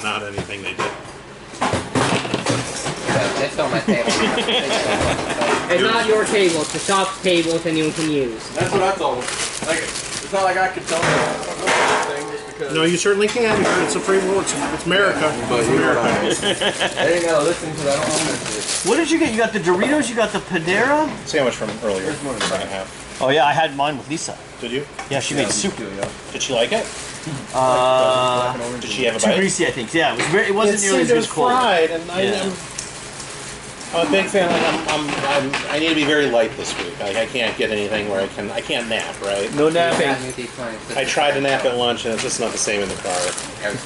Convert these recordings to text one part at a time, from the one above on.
not anything they did. It's on my table. It's not your table, it's the shop's table if anyone can use. That's what I told him. Like, it's not like I could tell him anything just because. No, you certainly can. It's a free world. It's America. But you know what I mean. They ain't gotta listen because I don't own this. What did you get? You got the Doritos, you got the Panera? Sandwich from earlier. There's more than that. Oh yeah, I had mine with Lisa. Did you? Yeah, she made soup. Did she like it? Did she have a Too bite? greasy, I think. Yeah, it was very. It wasn't nearly as It good was as cold. fried, and I'm a big fan. I need to be very light this week. I can't get anything where I can't nap, right? No napping. I tried to nap at lunch, and it's just not the same in the car.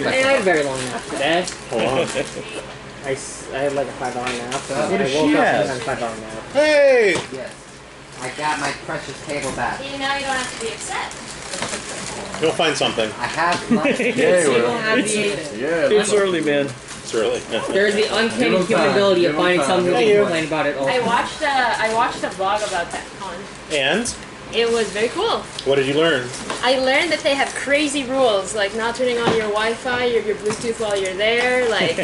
I had a very long nap today. Hold on. I had like a 5-hour nap. What does she have? 5-hour nap. Hey! Yes. I got my precious table back. See, now you don't have to be upset. You'll find something. I have my... Yeah, So you well. don't have the, It's early, man. It's early. there's the uncanny human ability of finding something that you complain about it all. I watched a vlog about that con. And? It was very cool. What did you learn? I learned that they have crazy rules, like not turning on your Wi-Fi, your Bluetooth while you're there. Like,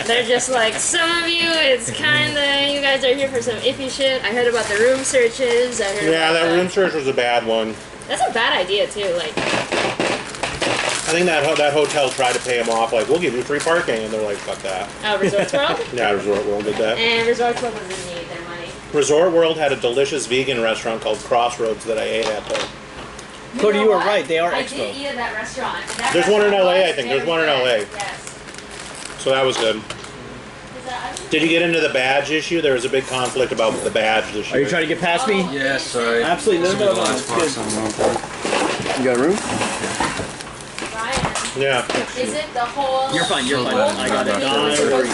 they're just like, some of you, it's kinda, you guys are here for some iffy shit. I heard about the room searches. I heard Yeah, about that room search was a bad one. That's a bad idea too. Like, I think that hotel tried to pay him off, like, we'll give you free parking, and they're like, fuck that. Resorts World. Yeah, Resort World did that. And Resorts World doesn't need their money. Resort World had a delicious vegan restaurant called Crossroads that I ate at, though. Cody, know you were what? right. They are I expo. did eat at that restaurant. That There's one in restaurant LA, I was think. There's very one in good. LA. Yes. So that was good. Did you get into the badge issue? There was a big conflict about the badge this year. Are you trying to get past me? Yeah, sorry. Absolutely. This No, will be no, the no. last It's part, good. so you got room? Ryan, Yeah. is it the whole... You're fine. You're fine. I got it. Don't worry.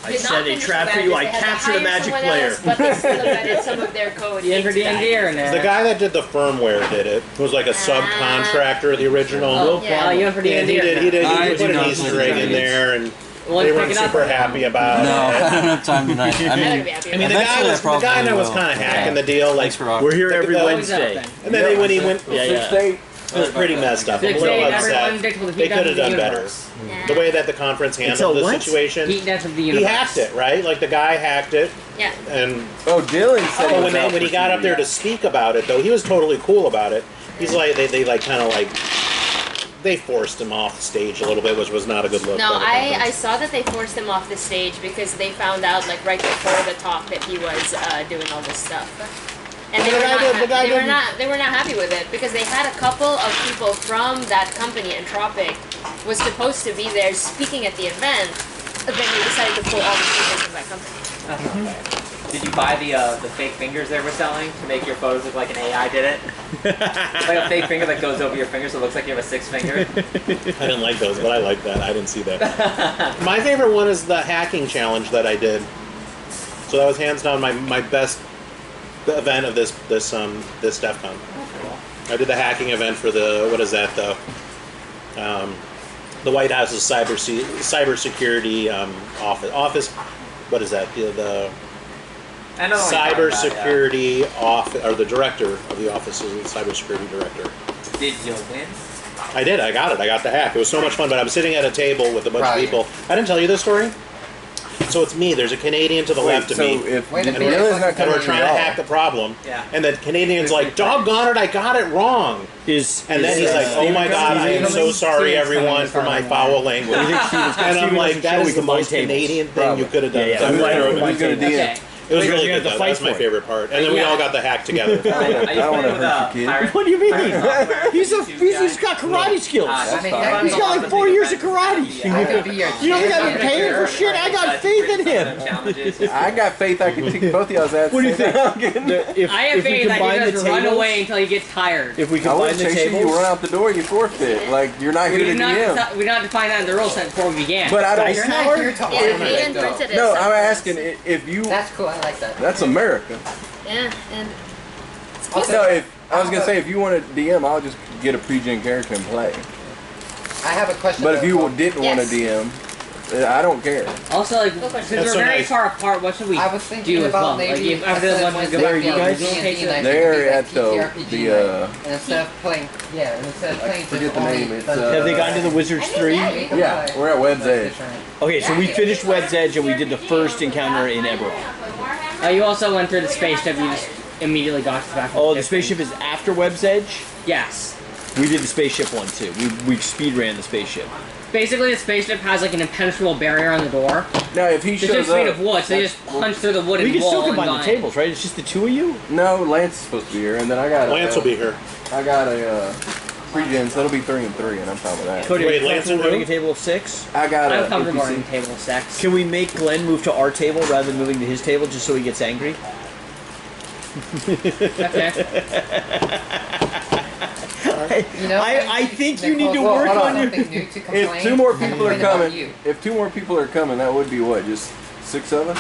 I set a trap for you. I captured a magic player. But they still embedded some of their code. You entered the engineer in there. The guy that did the firmware did it. It was like a subcontractor of the original. Oh, Yeah. you entered the And he engineer. did. I He do put an not Easter play egg in dragons. there, and Well, they let's weren't pick it up. super happy about No, I it. don't have time tonight. I I'm not mean, gonna be happy. I mean, the Eventually, I guy and I was probably kind of will. hacking the deal. Like, thanks for offering. We're here every the- Wednesday. and then when he went, Yeah, yeah. 6-8. it was pretty messed up. I'm a 6-8, little everyone upset. dictates the They feedback could have of the done better. universe. The way that the conference handled the what? situation, Heat death of the he universe. hacked it, right? Like the guy hacked it, Yeah. and Oh, Dylan said but when he got up there to speak about it, though, he was totally cool about it. He's like, they like kind of like, they forced him off the stage a little bit, which was not a good look. No, by the I conference. saw that they forced him off the stage because they found out, like, right before the talk that he was doing all this stuff. And they were not happy with it because they had a couple of people from that company, Entropic, was supposed to be there speaking at the event, but then they decided to pull all the people from that company. Did you buy the fake fingers they were selling to make your photos look like an AI did it? It's like a fake finger that goes over your finger, so it looks like you have a 6th finger. I didn't like those, but I like that. I didn't see that. My favorite one is the hacking challenge that I did. So that was hands down my best event of this DEF CON. I did the hacking event for the, what is that, the White House's cybersecurity office. What is that? The I know what you're talking about, cybersecurity office, or the director of the office is the cybersecurity director. yeah. Did you win? I did. I got it. I got the hack. It was so much fun. But I was sitting at a table with a bunch of Right. people. I didn't tell you this story. So it's me. There's a Canadian to the left of so me. if Wait a and minute. Dylan's not And coming we're to trying to y'all. hack the problem. Yeah. And the Canadian's like, doggone it, I got it wrong. And then he's like, oh my God, I am so sorry, everyone, for my foul language. And I'm like, that is the most Canadian thing you could have done. Yeah, yeah. Who's Right. gonna do Okay. it? It was Wait, really you good, have to though. fight That's my for it. favorite part. And then we all got the hack together. I used to I play wanna with hurt you, kid. pirate. What do you mean? Pirate He's YouTube got karate skills. I mean, fine. He's got like 4 years of karate. I could be your You don't think I've been paying for shit? I got faith in him. I got faith I can kick both of y'all's ass. What do you think? If, I have if we faith that combine you the guys run tables, away until you get tired. if we I combine wouldn't the chase you. You run tables, out the door, you forfeit. Like you're not here to DM. We don't define that in the rule set before we began. But I don't. Dice You're Tower? not here to Yeah, argue they it, didn't though. print it as No, I'm something. asking if you. That's cool. I like that. That's America. Yeah, and No, if I was gonna say if you want to DM, I'll just get a pre-gen character and play. I have a question. But if though. you didn't want to Yes. DM, I don't care. Also, like, Good question. since That's we're so very nice. far apart, what should we I was thinking do as well? about maybe Like, after the instead of one to Wednesday go, you being guys D&D take night, the... it They're could be at like the TTRPG night. And instead of playing, instead of playing forget just the only name, it's, Have they gotten to the Wizards 3? Yeah, we're at Wed's Edge. Okay, so we finished Wed's Edge and we did the first encounter in Eberron. You also went through the spaceship, you just immediately got to the back. Oh, the spaceship is after Web's Edge? Yes. We did the spaceship one too. We speed ran the spaceship. Basically, the spaceship has like an impenetrable barrier on the door. Now, if he The shows ship's up, made of wood, so they just punch through the wooden We can wall still and combine the die. tables, right? It's just the two of you? No, Lance is supposed to be here, and then I got. Lance will be here. I got a pre-gen, so that'll be 3 and 3, and I'm fine with that. Cody, Wait, are you Lance comfortable and running who? a table of 6? I got I'm a comfortable NPC. running table 6. Can we make Glenn move to our table rather than moving to his table just so he gets angry? Okay. You know, I think you need to Nicole, work hold on your... something new to complain. If 2 more people are complain about coming, you. if 2 more people are coming, that would be what? Just 6 of us?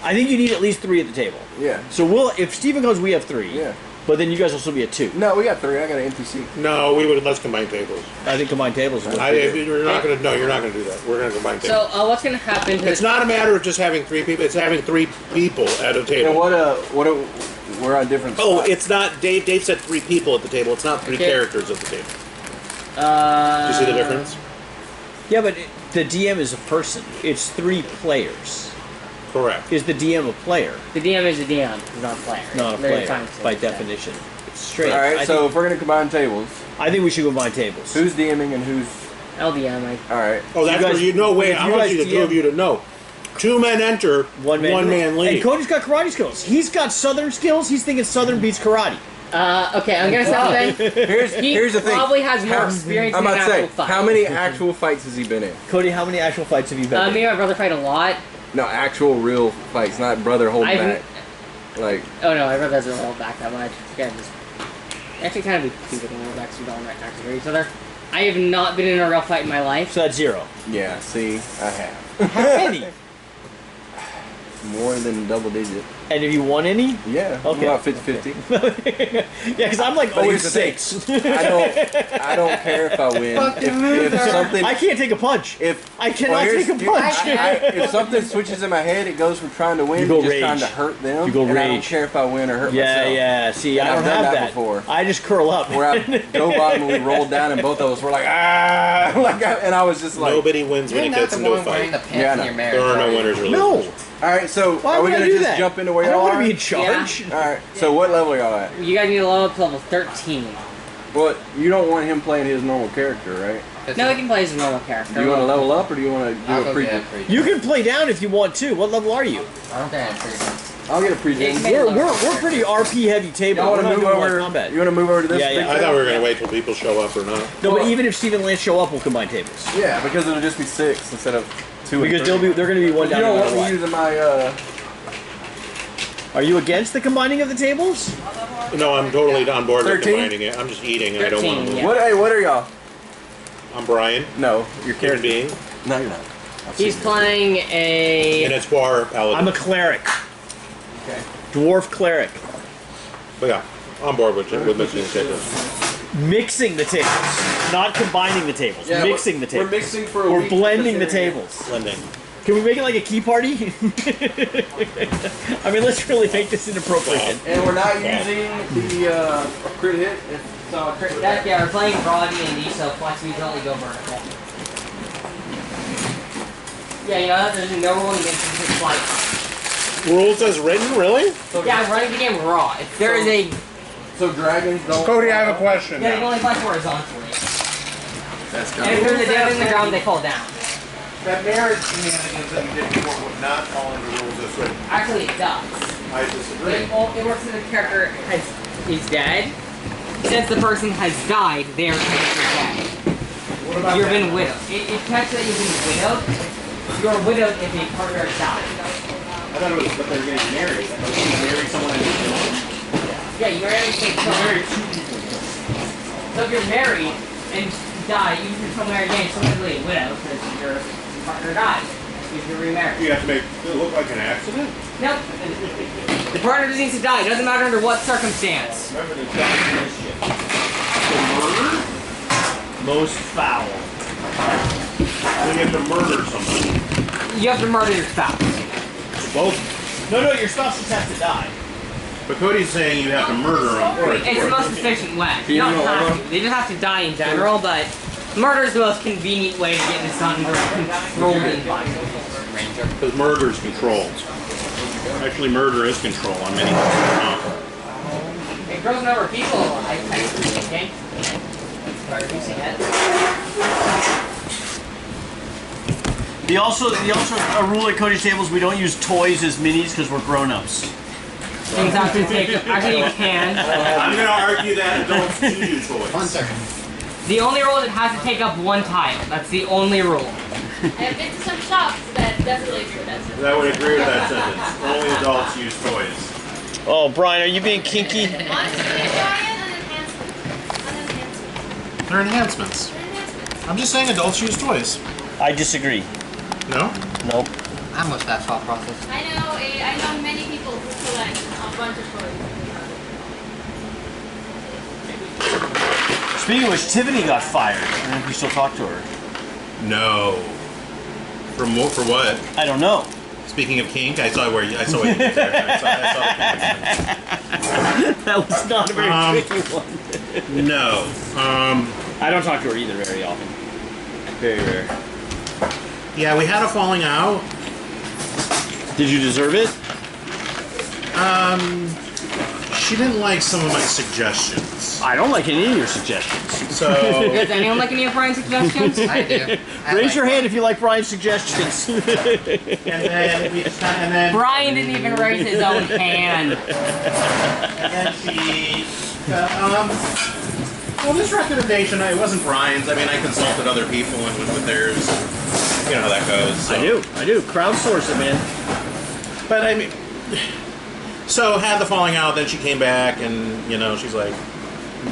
I think you need at least 3 at the table. Yeah. So if Steven goes, we have 3. Yeah. But then you guys will still be at 2. No, we got 3. I got an NPC. No, let's combine tables. I think combined tables is what You're not gonna do that. We're gonna combine tables. So, what's gonna happen to It's not a matter of just having 3 people. It's having 3 people at a And table. we're on different Oh, spots. it's not. Dave said 3 people at the table. It's not 3 Okay. characters at the table. Do you see the difference? Yeah, but the DM is a person. It's 3 players. Correct. Is the DM a player? The DM is a DM, he's not a player. Not a They're player, trying to by say that. definition. It's straight. Alright, so if we're going to combine tables, I think we should combine tables. who's DMing and who's... LDM, Alright. Oh, that's You guys- where you know. Wait, if I you want guys you, the 2 of DM you to know. 2 men enter, 1 man leave. And Cody's got karate skills. He's got southern skills. He's thinking southern beats karate. Okay, I'm gonna say something. Here's the thing. Probably has more experience I'm in an about to say, actual fight. how many actual fights has he been in? Cody, how many actual fights have you been in? Me and my brother fight a lot. No, actual real fights, not brother holding I've- back. Like, Oh no, my brother doesn't hold back that much. Yeah, just actually kind of be stupid when we're back so we don't right back to each other. I have not been in a real fight in my life. So that's 0. yeah, see, I have. How many? More than double digit. And have you won any? Yeah, Okay. about 50-50. Yeah, because I'm like But 0 here's the thing. 6. I don't care if I win. If something... I can't take a punch. If I cannot here's- take a punch. if something switches in my head, it goes from trying to win You to go just rage. trying to hurt them. You go and I don't rage. care if I win or hurt Yeah, myself. yeah. See, And I don't I've done have that that. before. I just curl up. Where I go bottom and we rolled down and both of us were like, ah, and I was just like, Nobody wins when You're it not gets the into a one wearing the fight. pants Yeah, I in know. your marriage. There are no are you? winners or No. losers. all right, so Why are we would I gonna do just that? jump into where I don't y'all want are? to be in charge. All right, so what level y'all at? You guys need to level up to level 13. Well, you don't want him playing his normal character, right? No, he can play as a normal character. Do you want to level up or do you want to do I'll a go pre? get a pre. You can play down if you want to. What level are you? I don't think I'm pre. I'll get a pre-gen. Yeah, We're pretty RP heavy table. Y'all We're want to not move doing a lot over? of combat. You want to move over to this? Yeah, big yeah. I thing? thought we were gonna wait till people show up or not. No, but even if Steve and Lance show up, we'll combine tables. Yeah, because it'll just be 6 instead of 2. and Because 3. they're going to be one You down. don't No want matter me what. using my Are you against the combining of the tables? No, I'm totally on board with 13? combining it. I'm just eating and I don't want to 13, move. yeah. What? Hey, what are y'all? I'm Brian, No, your human character. being, No, you're not. He's playing a... and it's War Paladin. I'm a cleric. Okay. Dwarf cleric. But yeah, on board with mixing the tables. Mixing the tables. Not combining the tables. Mixing the tables. We're mixing for a We're week blending the because they're- tables. Blending. Can we make it like a key party? I mean, let's really make this inappropriate. And we're not using the crit hit. So, yeah, we're playing raw D&D, so flex means only go vertical. Yeah, you know, there's no rule against this flight. Rules as written, really? Yeah, I'm running the game raw. If there is a... So dragons don't. Cody, I have a question. Yeah, they can only fly horizontally. That's And if there's a dead in the ground, they fall down. That marriage shenanigans that you did before would not fall into rules as written. Actually, it does. I disagree. It works if the character is dead. Since the person has died, they are technically dead. What about You've that? been widowed. It checks that you've been widowed. You're widowed if a partner died. I thought it was, but they're getting married. Like, you marry someone and you Yeah, you marry marry two people. So if you're married and die, you can come married again, technically a widow because your partner died. You can remarry. You have to make it look like an accident? Nope. The partner just needs to die. It doesn't matter under what circumstance. Remember the definition. Most foul. When you you have to murder somebody. You have to murder your spouse. Both. No, your spouse just has to die. But Cody's saying you have to murder them. It's the most efficient way. You don't have to. They just have to die in general, but murder is the most convenient way to get this under controlling by Ranger. Because murder is controlled. Actually, murder is control on many things. It grows a number of people. I okay. By reducing it. The also a rule at Cody's tables, we don't use toys as minis because we're grown-ups. Things have to take. Actually, you can. I'm going to argue that adults do use toys. 1 second. The only rule is it has to take up 1 tile. That's the only rule. I have been to some shops that definitely agree with that sentence. I would agree with that sentence. Only adults use toys. Oh, Brian, are you being kinky? Honestly, Brian, an enhancement. They're enhancements. They're enhancements. I'm just saying adults use toys. I disagree. No? Nope. I'm with that thought process. I know many people who collect a bunch of toys. Speaking of which, Tiffany got fired. I don't know if you still talk to her. No. For what? I don't know. Speaking of kink, I saw what you did there. I saw That was not a very tricky one. No. I don't talk to her either very often. Very rare. Yeah, we had a falling out. Did you deserve it? She didn't like some of my suggestions. I don't like any of your suggestions. So Does anyone like any of Brian's suggestions? I do. Raise your hand if you like Brian's suggestions. and then Brian didn't even raise his own hand. And she well, this recommendation, it wasn't Brian's. I mean, I consulted other people and went with theirs. You know how that goes. So. I do. Crowdsource it, man. But I mean, so had the falling out. Then she came back, and she's like,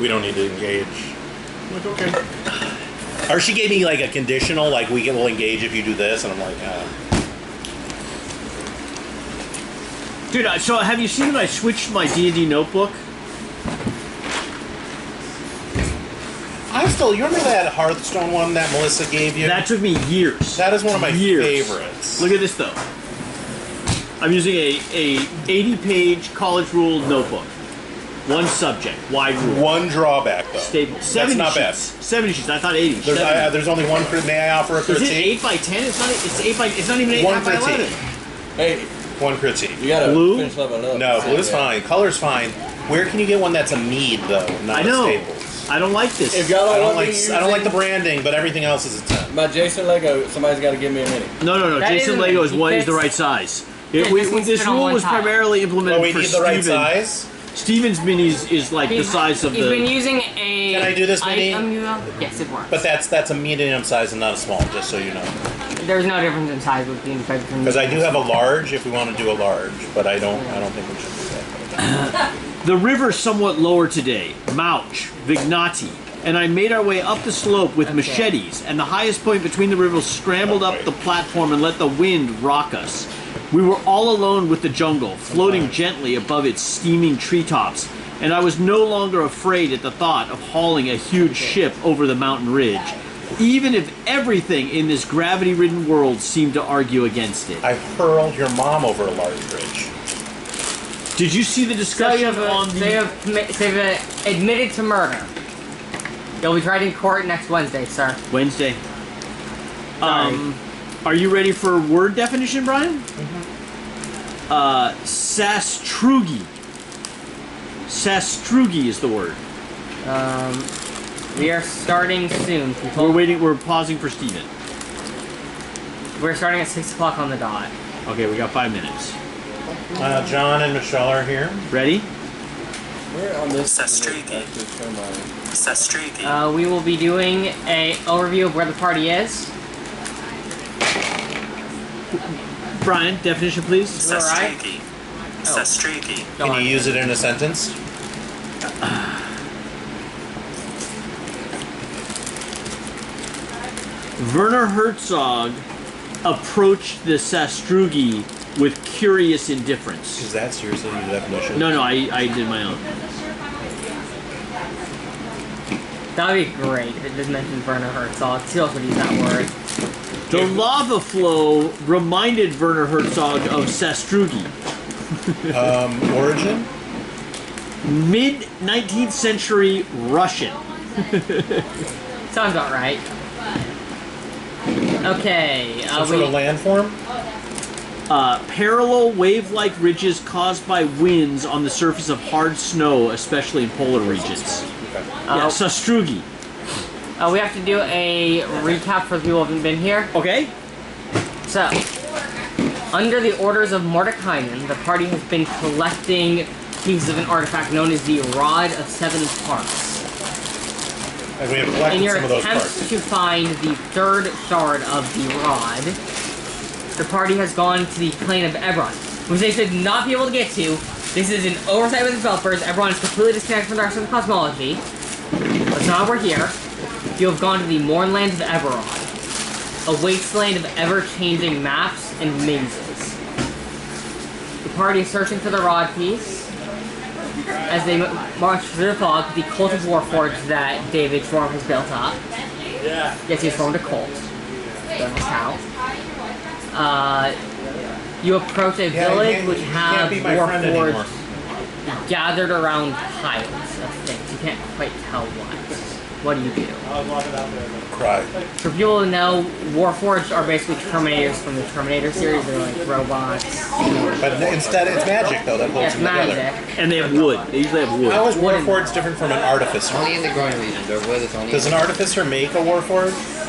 "We don't need to engage." I'm like, okay. Or she gave me like a conditional, like will engage if you do this, and I'm like, Dude, so have you seen that I switched my D&D notebook? you remember that Hearthstone one that Melissa gave you? That took me years. That is one of my years. favorites. Look at this though. I'm using a 80-page college ruled notebook. One subject, wide rule. One drawback though. Stable. That's 70 not sheets. bad. 70 sheets. I thought 80. There's only one. May I offer a critique? Is it 8 by 10? It's not even 8 One by 11. critique. Hey, One critique. you gotta Blue? finish leveling up. No, blue's fine. Color's fine. Where can you get one that's a mead though, not I know. a Staples? I don't like this. If y'all I don't don't want like. me I don't like the using branding, but everything else is a 10. my Jason Lego, somebody's got to give me a mini. No. That Jason isn't- Lego is he what is fits- the right size. Yeah, This this needs to fit on rule one was tile. primarily implemented Oh, we for need the right Steven. size. Steven's minis is like the size of He's been the. using a. Can I do this mini? Yes, it works. But that's a medium size and not a small, just so you know. There's no difference in size between bedroom. Because I do have a large if we want to do a large, but I don't think we should do that. The river's somewhat lower today. Mouch, Vignati, and I made our way up the slope with machetes, and the highest point between the rivers scrambled up the platform and let the wind rock us. We were all alone with the jungle, floating gently above its steaming treetops, and I was no longer afraid at the thought of hauling a huge ship over the mountain ridge, even if everything in this gravity-ridden world seemed to argue against it. I hurled your mom over a large bridge. Did you see the discussion on the... They've admitted to murder. You'll be tried in court next Wednesday, sir. Wednesday. Sorry. Are you ready for word definition, Brian? Sastrugi. Sastrugi is the word. We are starting soon. We're pausing for Steven. We're starting at 6 o'clock on the dot. Okay, we got 5 minutes. John and Michelle are here. Ready? We're on this. Sastrigi. Sastrigi. We will be doing a overview of where the party is. Brian, definition please. Sastrigi. Sastrigi. Can you use it in a sentence? Werner Herzog approached the Sastrugi with curious indifference. Is that seriously the definition? No, I did my own. That would be great if it just mentioned Werner Herzog. He also would use that word. The lava flow reminded Werner Herzog of Sastrugi. Origin? Mid-19th century Russian. Sounds about right. Okay. Some sort of landform? Parallel wave-like ridges caused by winds on the surface of hard snow, especially in polar regions. Yeah, Sastrugi. We have to do a recap for the people who haven't been here. Okay. So, under the orders of Mordekainen, the party has been collecting pieces of an artifact known as the Rod of Seven Parts. And we have collected In your some of those attempt parts. to find the third shard of the rod, the party has gone to the plane of Eberon, which they should not be able to get to. This is an oversight with the developers. Eberon is completely disconnected from the rest of the cosmology. But now we're here. You have gone to the Mournland of Eberron, a wasteland of ever-changing maps and mazes. The party is searching for the rod piece. As they march through the fog, the cult of Warforged that David Schwarm has built up. Yeah. Yes, he's formed a cult. Don't know how. You approach a village which have Warforged gathered around piles of things. You can't quite tell what. What do you do? I was walking out there. Cry. For people who know, Warforged are basically Terminators from the Terminator series. They're like robots. But instead, it's magic, though, that holds Yes, them together. magic. And they have wood. They usually have wood. How is Warforged different from an artificer? Only in the growing region. Their wood is only. Does an artificer make a Warforged?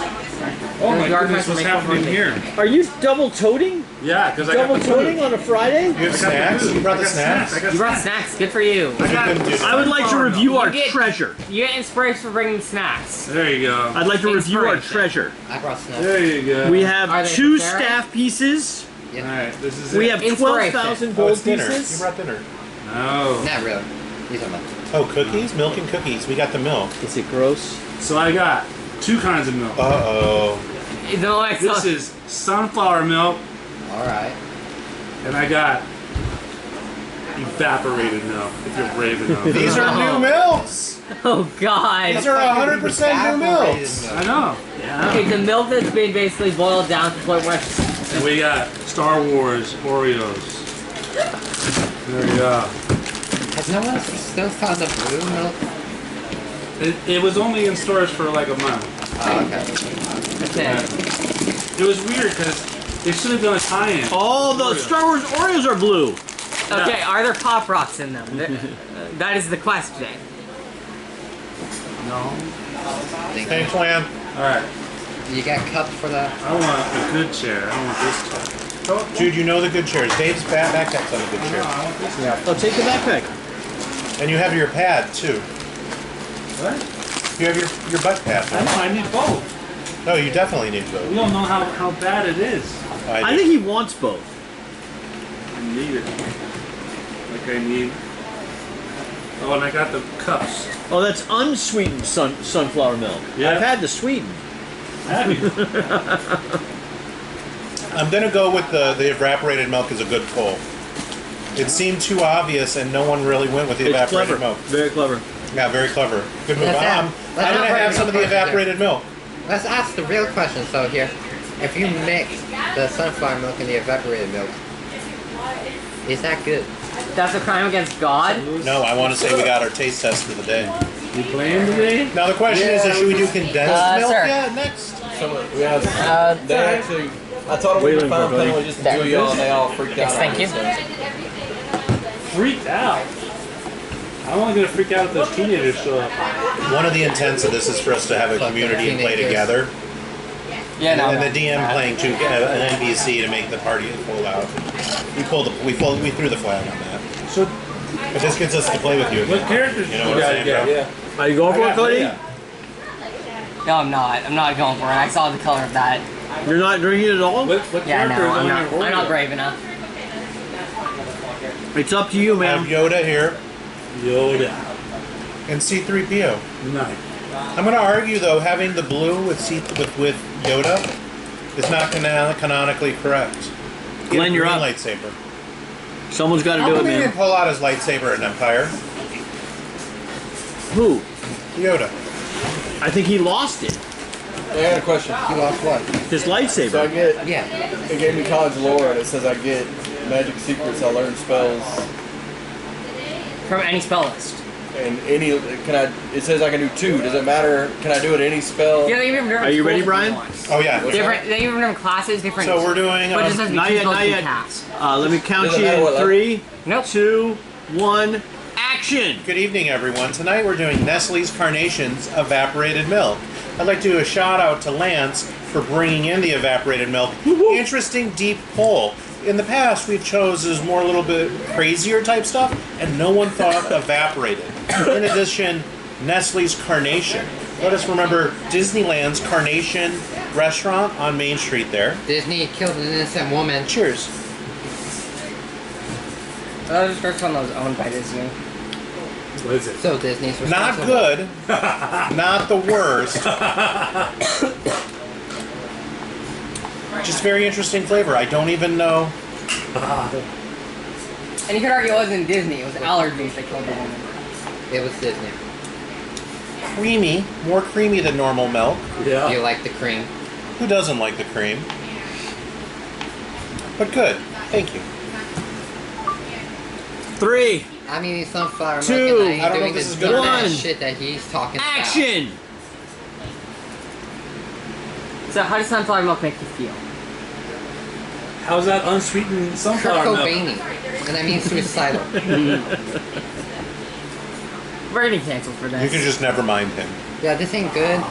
Oh my Those goodness, artifacts what's make happening one here? Are you double-toting? Yeah, because I got the Double-toting food. on a Friday? You have snacks? You brought the snacks? I got You brought snacks. snacks. Good for you. I got I would like to review our get- treasure. You get inspiration for bringing snacks. There you go. I'd like to review our Inspiration. treasure. I brought snow. There you go. We Are have they 2 prepared? staff pieces. Yeah. Alright, this is We it. have Inspiration. 12,000 Oh, gold it's dinner. You pieces. brought dinner. No. Not really. These are mine. Oh, cookies? Milk and cookies. We got the milk. Is it gross? So I got 2 kinds of milk. Uh-oh. No, like This is sunflower milk, Alright. and I got evaporated milk, if you're brave enough. These are new milks! Oh god. These are 100% new milks! I know. Okay, the milk that's been basically boiled down to the point where And we got Star Wars Oreos. There you go. Has no one still found the blue milk? It was only in stores for like a month. Oh, okay. okay. It was weird because they should have done a tie-in. Oh, the Oreo. Star Wars Oreos are blue. Okay, are there pop rocks in them? That is the question. No. Thanks, Lan. Alright. You got cups for that? I want a good chair. I don't want this chair. Dude, you know the good chairs. Dave's backpack's on a good chair. I want this chair. Yeah. Oh, take the backpack. And you have your pad, too. What? You have your butt pad. I know, I need both. No, you definitely need We both. don't know how bad it is. I think he wants both. I need it. Like I need... Oh, and I got the cups. Oh, that's unsweetened sunflower milk. Yeah. I've had the sweetened. Have you? I'm going to go with the evaporated milk as a good pull. It seemed too obvious, and no one really went with the It's evaporated clever. milk. Very clever. Yeah, very clever. Good move. Let's I'm let's going to not have break some of the it down. evaporated milk. Let's ask the real question. So here, if you mix the sunflower milk and the evaporated milk, is that good? That's a crime against God? No, I want to say we got our taste test of the day. You playing today? Now the question is, should we do condensed milk sir. yet next? We have, they actually, I told them we Waiting were for fine buddy. with just to do y'all, and they all freaked out. Yes, thank you. Freaked out. I'm only gonna freak out if those teenagers show up. One of the intents of this is for us to have a community and play together. Yeah, no. And the DM playing an NPC to make the party full out. We threw the flag on that. So, But this gets us to play with you. what characters You know what I'm saying, bro? Yeah. Are you going for it, Cody? No, I'm not. I'm not going for it. I saw the color of that. You're not drinking it at all? What Yeah, character no, is I'm on not. your I'm not Oreo? brave enough. It's up to you, I have man. Yoda here Yoda. and C-3PO. Nice. I'm going to argue, though, having the blue with Yoda is not canonically correct. Get Glenn, a you're green up. lightsaber. Someone's got to How do it, come he didn't man. pull out his lightsaber in Empire? Who? Yoda. I think he lost it. I got a question. You lost what? His So I lightsaber. get, Yeah. it gave me college lore, and it says I get magic secrets. I learn spells, From any spell list. and any can I? It says I can do 2. Does it matter? Can I do it any spell? Yeah, they even have different Are you ready, schools Brian? if you want. Oh yeah. Different. They even have different classes, different. So we're doing. But it just has to be Not two yet, spells not you yet. cast. Let me count Doesn't you matter in what level. 3, Nope. 2, 1, action! Good evening, everyone. Tonight we're doing Nestle's Carnations Evaporated Milk. I'd like to do a shout out to Lance for bringing in the evaporated milk. Interesting deep poll. In the past, we've chosen more a little bit crazier type stuff, and no one thought evaporated. In addition, Nestle's Carnation. Let us remember Disneyland's Carnation restaurant on Main Street there. Disney killed an innocent woman. Cheers. That was the first one that was owned by Disney. What is it? So Disney's Not responsible. good. Not the worst. Just very interesting flavor. I don't even know. And you could argue it wasn't Disney, it was allergies that killed the woman. It was Disney. Creamy. More creamy than normal milk. Yeah. You like the cream? Who doesn't like the cream? But good. Thank you. 3, I'm eating sunflower milk Two. and I I ain't don't know doing if this this is good or dumbass not. shit that he's talking action! So how does sunflower milk make you feel? How's that unsweetened about. Kurt sunflower milk? Cobain. And I mean suicidal. We're getting canceled for this. You can just never mind him. Yeah, this ain't good.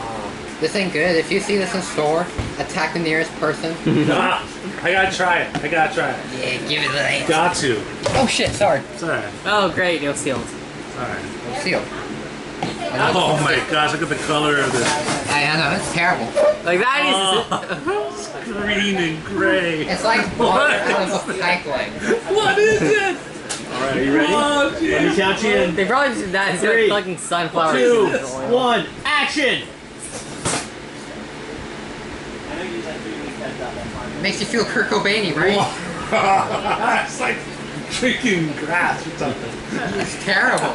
This ain't good. If you see this in store, attack the nearest person. Ah, I gotta try it. I gotta try it. Yeah, give it the Got to. Oh shit, sorry. It's alright. Oh great, you're sealed. It's alright. Seal. Oh my gosh, look at the color of this. I know, it's terrible. Like that is Oh, green and gray. It's like water out of a pipeline. What is it? Alright, are you ready? Oh, Let me geez. count you in they probably just did that instead 3, of fucking sunflower 2, seeds oil. 1, action! Makes you feel Kurt Cobain, right? It's like drinking grass or something. It's terrible.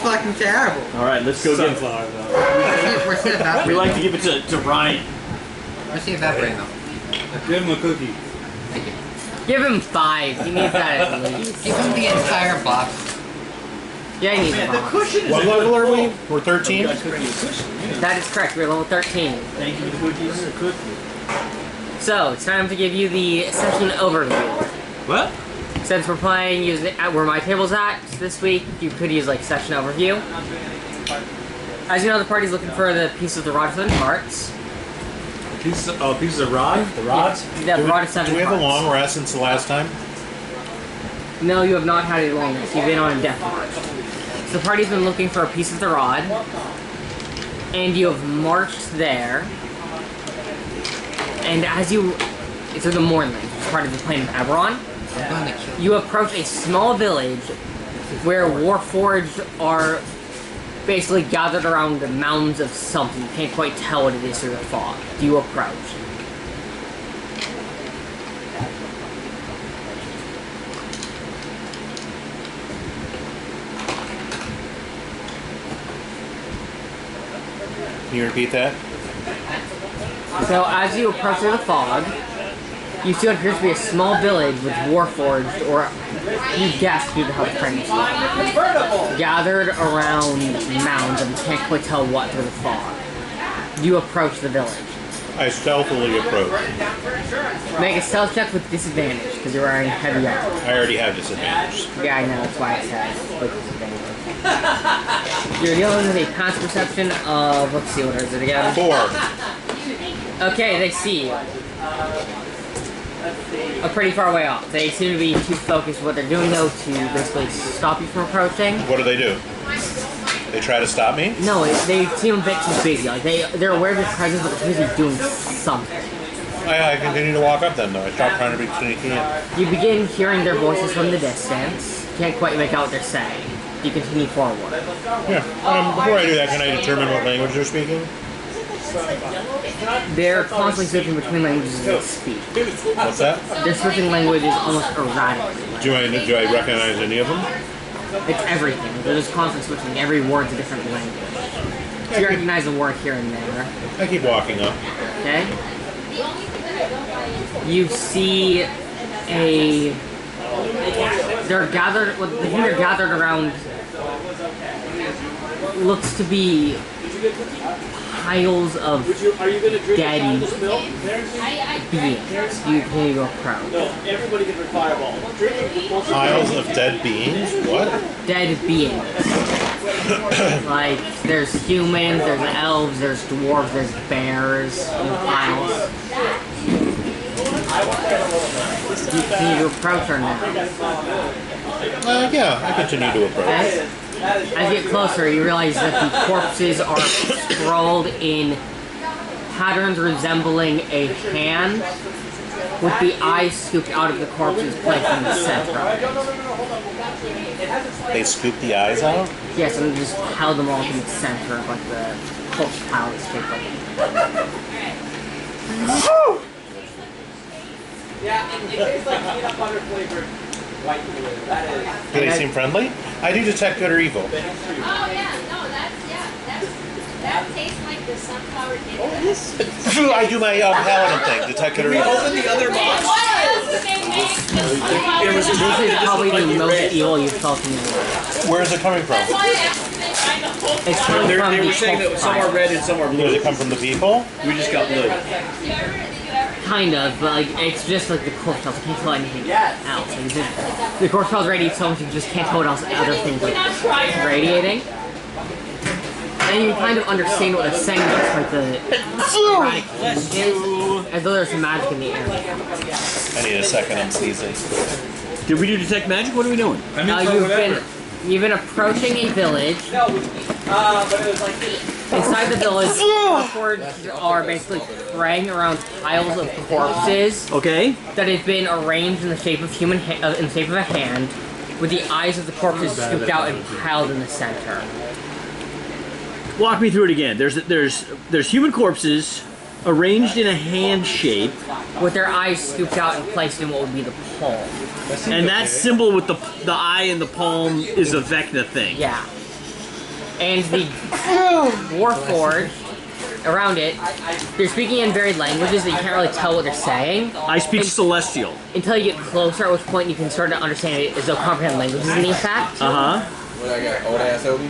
Fucking terrible. Alright, let's go get Sunflower milk. Where's the evaporator? We like to give it to Ryan. Where's the evaporator milk? Give him a cookie. Thank you. Give him 5. He needs that at least. Give him the entire box. Yeah, he needs a box. Cushion is What level are we? We're 13? That is correct. We're level 13. Thank you for the cookies. So it's time to give you the session overview. What? Since we're playing using at where my table's at this week, you could use like session overview. As you know, the party's looking for the piece of the rod of 7 parts. Pieces of rod? The rods? Yeah, the rod of 7 Do we have a parts. long rest since the last time? No, you have not had a long rest. You've been on a death march. So the party's been looking for a piece of the rod, and you have marched there. And as you, it's in the Mournland, which is part of the plane of Eberon. I'm gonna kill you. You approach a small village where Warforged are basically gathered around the mounds of something. You can't quite tell what it is through the fog. You approach. Can you repeat that? So as you approach through the fog, you see what appears to be a small village with Warforged, or you guess due to how the frame is gathered around mounds and you can't quite tell what through the fog. You approach the village. I stealthily approach. Make a stealth check with disadvantage, because you're wearing heavy armor. I already have disadvantage. Yeah, I know, that's why it says with disadvantage. You're dealing with a pass perception of, let's see, what is it again? 4. Okay, they see you. A pretty far way off. They seem to be too focused on what they're doing, though, to basically stop you from approaching. What do? They try to stop me? No, they seem a bit too busy. Like, they're aware of your presence, but they're busy doing something. I continue to walk up then, though. I stop trying to be sneaky. You begin hearing their voices from the distance. Can't quite make out what they're saying. You continue forward. Yeah. Before I do that, can I determine what language they're speaking? They're constantly switching between languages as they speak. What's that? Their switching languages almost erratically. Do I recognize any of them? It's everything. They're just constantly switching. Every word's a different language. You recognize a word here and there. I keep walking up. Okay. You see they're gathered. The thing they're gathered around looks to be piles of dead beings. You can go approach. Everybody can drink fireball. Piles of dead beings? What? Dead beings. Like, there's humans, there's elves, there's dwarves, there's bears, piles. Can you approach or not? Yeah, I continue to approach. Okay. As you get closer, you realize that the corpses are scrolled in patterns resembling a hand, with the eyes scooped out of the corpses placed in the center. They scoop the eyes out? Yes, and just held them all in the center of like the corpse pile that's shaped like. Yeah, it tastes like peanut butter flavored white fluid. That is. Do they seem friendly? I do detect good or evil. Oh yeah, no, that tastes like the sunflower dip. I do my paladin thing, detect good or evil. Open the other box. This is probably the most evil you've felt in your life. Where is it coming from? It's coming from They the were saying that corpse some are pile. red and some are blue. Does it come from the people? We just got blue. Kind of, but like it's just like the corpse piles. You can't tell anything else. Like, the corpse piles radiate so much you just can't tell what else other things like radiating. And you kind of understand what they're saying, just like the erratic changes, as though there's some magic in the air. I need a second, I'm sneezing. Did we do detect magic? What are we doing? You've been approaching a village. But it was like Inside the village, upwards are basically praying around piles of corpses. Okay. That have been arranged in the shape of in the shape of a hand, with the eyes of the corpses scooped out and piled in the center. Walk me through it again. There's human corpses arranged in a hand shape, with their eyes scooped out and placed in what would be the palm. and that symbol with the eye and the palm is a Vecna thing. Yeah. And the Warforged around it, they're speaking in varied languages that you can't really tell what they're saying. I speak Celestial. Until you get closer, at which point you can start to understand it as though comprehend languages in the fact. What I got? Old ass Obi?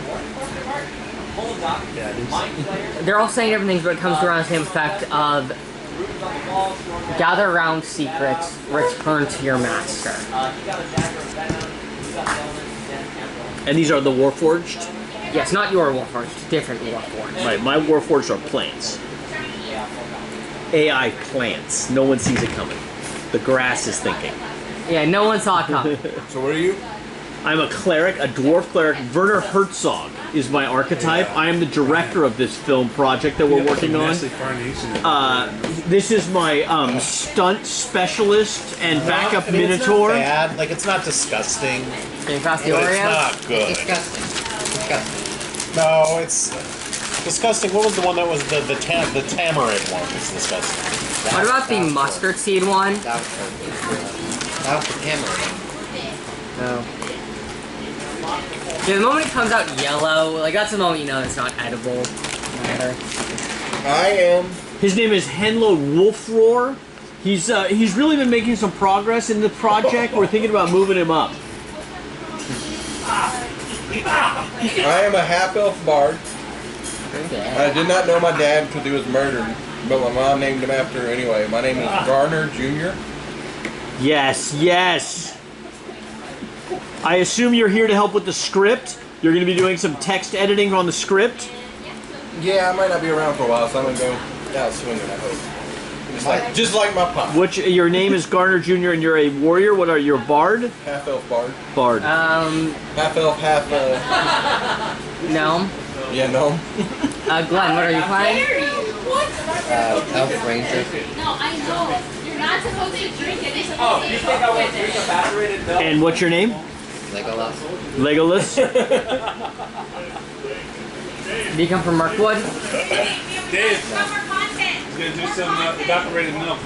They're all saying different things, but it comes around the same effect of gather around secrets, return to your master. And these are the Warforged? Yes, not your Warforged, different Warforged. Right, my Warforged are plants. AI plants. No one sees it coming. The grass is thinking. Yeah, no one saw it coming. So what are you? I'm a cleric, a dwarf cleric. Werner Herzog is my archetype. I am the director of this film project that we're working on. This is my stunt specialist and backup minotaur. It's not bad. Like, it's not disgusting. Can you pass the But Oreo? it's not good. Disgusting. No, it's disgusting. What was the one that was the tamarind one? It's disgusting. What about the mustard seed one? That was the tamarind. No. Yeah, the moment it comes out yellow, like that's the moment you know it's not edible. Matter. I am. His name is Henlo Wolfroar. He's really been making some progress in the project. We're thinking about moving him up. I am a half-elf bard. I did not know my dad because he was murdered, but my mom named him after anyway. My name is Garner Jr. Yes, yes. I assume you're here to help with the script. You're going to be doing some text editing on the script. Yeah, I might not be around for a while, so I'm gonna go out swinging. I hope. Just like my pop. Your name is Garner Jr. and you're a warrior. What are you, a bard? Half-elf bard. Bard. Half-elf, half. Gnome. Yeah, gnome. Glenn, what are you playing? Elf Ranger. No, I know. You're not supposed to drink it. You're supposed Oh, you think I would drink evaporated milk? And what's your name? Legolas. Legolas. Do you come from Mirkwood? Dave, he's gonna do some evaporated milk.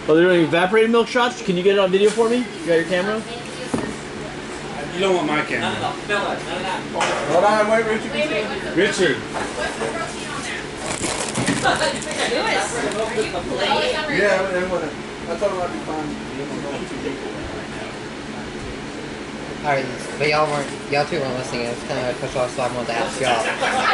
Oh, they're doing evaporated milk shots? Can you get it on video for me? You got your camera? You don't want my camera. Hold on, wait, Richard. Richard. Yeah, and what? I thought it might be fun. Alright, but y'all two weren't listening. It was kind of a push off, so I wanted to ask y'all.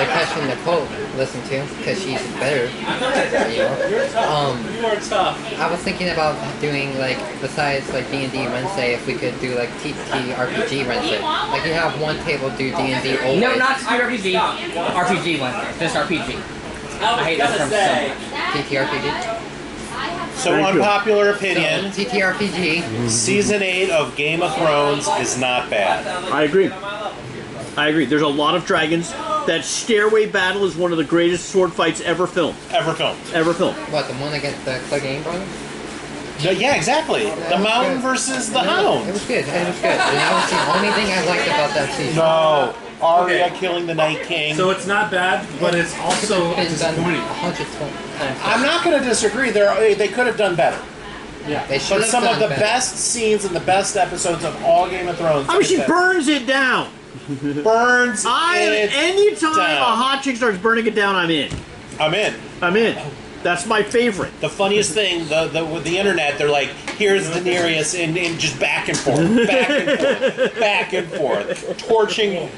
The question Nicole listened to, because she's better, you know. You are tough. I was thinking about doing, like, besides, like, D&D Wednesday, if we could do, like, TTRPG Wednesday. Like, you have one table do D&D always. No, not TTRPG. RPG Wednesday. Just RPG. I hate that term so much. TTRPG? So unpopular opinion, TTRPG. Season 8 of Game of Thrones is not bad. I agree. I agree. There's a lot of dragons. That stairway battle is one of the greatest sword fights ever filmed. Ever filmed. Ever filmed. What, the one against the Clegane brothers? No, yeah, exactly. The Mountain good. versus the It Hound. was good. It was good. And that was the only thing I liked about that season. No. Arya killing the Night King. So it's not bad, but it's also It's been done disappointing. 100 times. I'm not going to disagree. They could have done better. Yeah. They should But have some of done the better. best scenes and the best episodes of all Game of Thrones. I mean, is she that burns it down. burns it Anytime down. a hot chick starts burning it down, I'm in. I'm in. I'm in. That's my favorite. The funniest thing, with the internet, they're like, here's Daenerys, and just back and forth, back and forth, back and forth, torching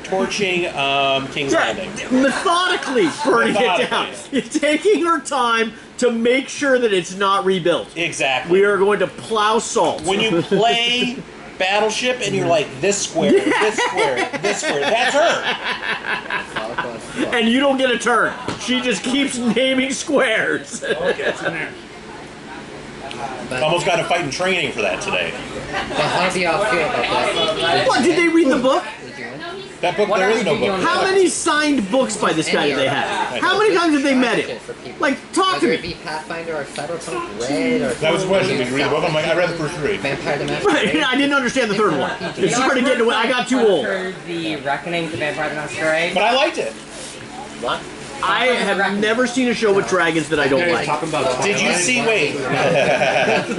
King's Landing. Methodically burning it down. Methodically. Taking her time to make sure that it's not rebuilt. Exactly. We are going to plow salt. When you play Battleship and you're like, this square, this square, this square, that's her. And you don't get a turn. She just keeps naming squares. Okay, it's in there. Almost got a fight in training for that today. But how do y'all feel about that? What, did they read the book? Did you win? That book, there is no book. How many signed books by this guy do they have? How many times have they met him? Like, talk to Whether it me. be Pathfinder or Cyberpunk Red or... That was the question. Did you read the book? I'm like, I read the first three. Vampire the Masquerade. Right, I didn't understand the third one. It started getting away. I got too old. Heard the Reckoning, the Vampire the Masquerade. But I liked it. What? I have never seen a show with dragons that I don't like. Talking about Did you see, wait,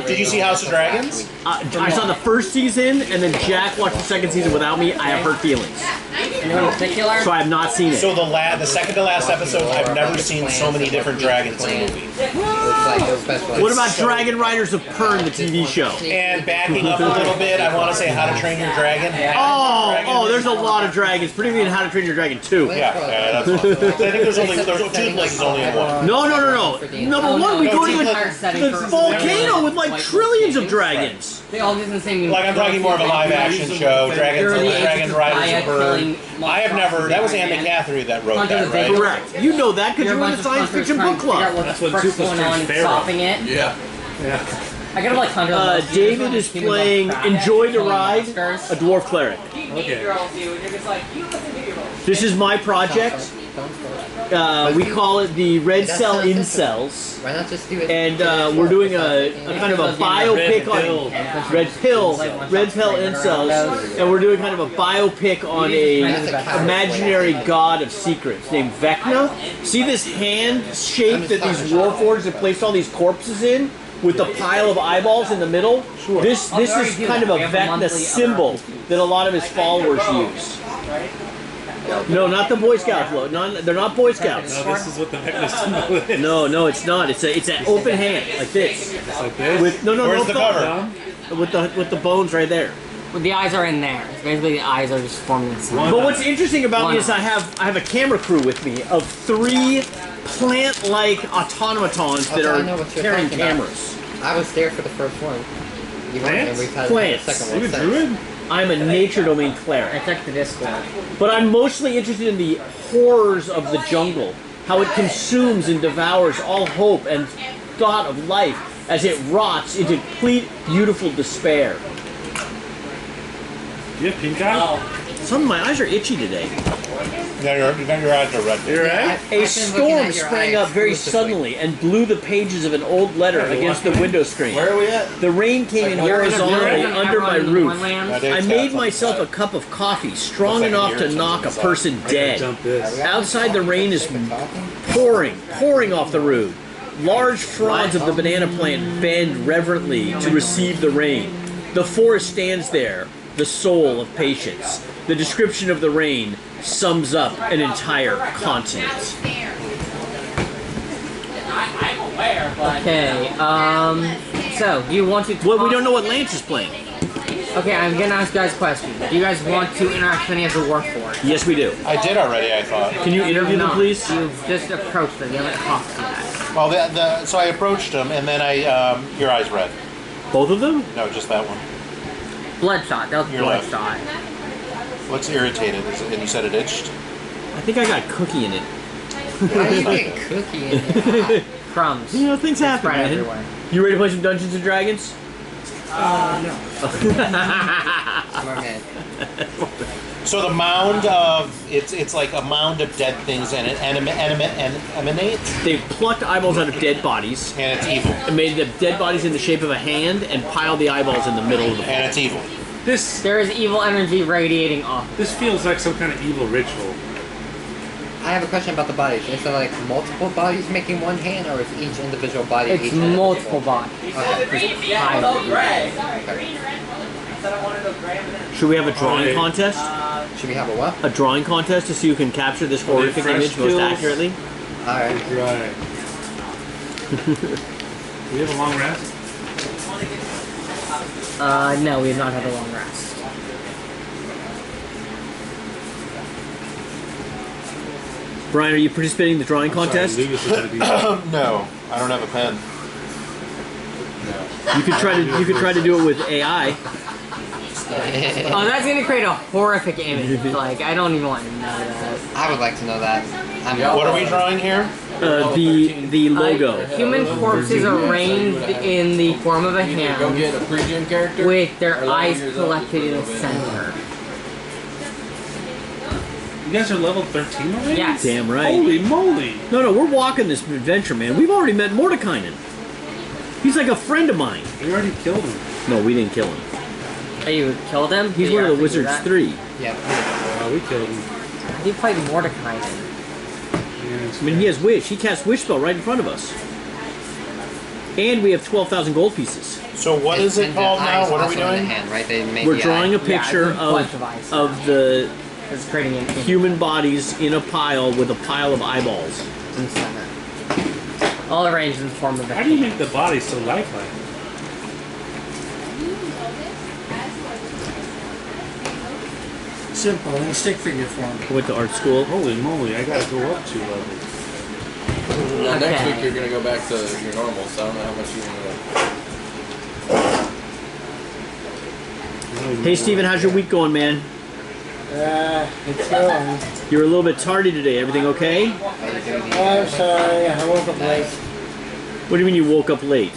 did you see House of Dragons? I saw the first season, and then Jack watched the second season without me. I have hurt feelings. Anyone in particular? So I have not seen it. So the second to last episode, I've never seen so many different dragons in a movie. What about Dragon Riders of Pern, the TV show? And backing up a little bit, I want to say How to Train Your Dragon. Oh, there's a lot of dragons, particularly in How to Train Your Dragon 2. Yeah, that's one. I think there's only two places only in one. No. Number one, we go to the volcano with like trillions of dragons. They all live in the same. Like I'm talking more of a live action show, Dragon Riders of Pern. I have never. That was Anna Catherine that wrote that, right? Correct. You know that because you're in the science fiction book club. That's what First Super going on, Street Pharaoh. stopping it. Yeah. I gotta like Hunter. David is playing Enjoy the Ride, a dwarf cleric. Okay. This is my project. We call it the Red Cell Incels. Why not just do it? And we're doing a kind of a biopic on Red Pill Incels, and we're doing kind of a biopic on a imaginary god of secrets named Vecna. See this hand shape that these warforged have placed all these corpses in, with the pile of eyeballs in the middle? Sure. This is kind of a Vecna symbol that a lot of his followers use. No, not the Boy Scouts. They're not Boy Scouts. No, this is what the Vecna symbol is. No, it's not. It's an open hand like this. It's like this? With Where's the cover? Down? With the bones right there. Well, the eyes are in there. Basically, the eyes are just forming this. But what's interesting about me is I have a camera crew with me of 3 plant-like automatons that I know are what you're carrying talking about. cameras. I was there for the first one. You weren't, and we've had Plants. the second You one. a druid? I'm a nature domain I cleric. checked the Discord. But I'm mostly interested in the horrors of the jungle, how it consumes and devours all hope and thought of life as it rots into complete, beautiful despair. You have pink eye? Some of my eyes are itchy today. Now your eyes are red. You're right? A storm sprang up very suddenly and blew the pages of an old letter against the window screen. Where are we at? The rain came in horizontally under my roof. Mournland. I made myself a cup of coffee strong enough to knock a person dead. Jump this. Outside the rain is pouring off the roof. Large fronds of the banana plant bend reverently to receive the rain. The forest stands there, the soul of patience. The description of the rain sums up an entire continent. Okay, so, do you want to Well, we don't know what Lance is playing. Okay, I'm gonna ask you guys a question. Do you guys want to interact with any of the workforce? Yes, we do. I did already, I thought. Can you interview them, please? You've just approached them. You haven't talked to them. Well, so I approached him, and then your eyes red. Both of them? No, just that one. Bloodshot. That was Your left. bloodshot. Looks irritated, and you said it itched? I think I got cookie in it. Why do you get cookie in it? Crumbs. You know, things happen, Spread man. everywhere. You ready to play some Dungeons and Dragons? No. Smart man. So the mound of it's like a mound of dead things, and it emanates, They've plucked eyeballs out of dead bodies and it's evil, and made the dead bodies in the shape of a hand and piled the eyeballs in the middle of the and it's evil. There is evil energy radiating off. This feels like some kind of evil ritual. I have a question about the bodies. Is there like multiple bodies making one hand, or is each individual body? It's each multiple individual? bodies. Should we have a drawing contest? Should we have a what? A drawing contest to see who can capture this horrific fresh image most kills? accurately? Alright. Right. We have a long rest? No, we have not had a long rest. Brian, are you participating in the drawing contest? Sorry, Lucas is gonna be- No, I don't have a pen. You could try to do it with AI. Oh, that's gonna create a horrific image. Like, I don't even want to know that. I would like to know that. What are we drawing here? The logo. Human corpses arranged in the form of a Go hand get a pre-gen character. with their Or level eyes yours up, collected in the go in. center. You guys are level 13 already? Yes. Damn right. Holy moly! No, we're walking this adventure, man. We've already met Mordekainen. He's like a friend of mine. We already killed him. No, we didn't kill him. Oh, you killed him? He's Did one you of the actually do Wizards that? 3. Yep. We killed him. How do you fight Mordekainen? I mean, he has Wish. He casts Wish spell right in front of us. And we have 12,000 gold pieces. So what is it And the called now? eyes What are we also in the doing? hand, right? They make We're the drawing eye. a picture it's a bunch of eyes. of the It's creating an image human bodies in a pile with a pile of eyeballs. in the center. All arranged in the form of a How do you hand. make the body so lifelike? Simple, in stick figure form. I went to art school. Holy moly, I gotta go up 2 levels. Now, next Okay. week you're gonna go back to your normal, so I don't know how much you want to. Hey, Steven, how's your week going, man? It's going. You're a little bit tardy today. Everything okay? I'm sorry, I woke up late. What do you mean you woke up late?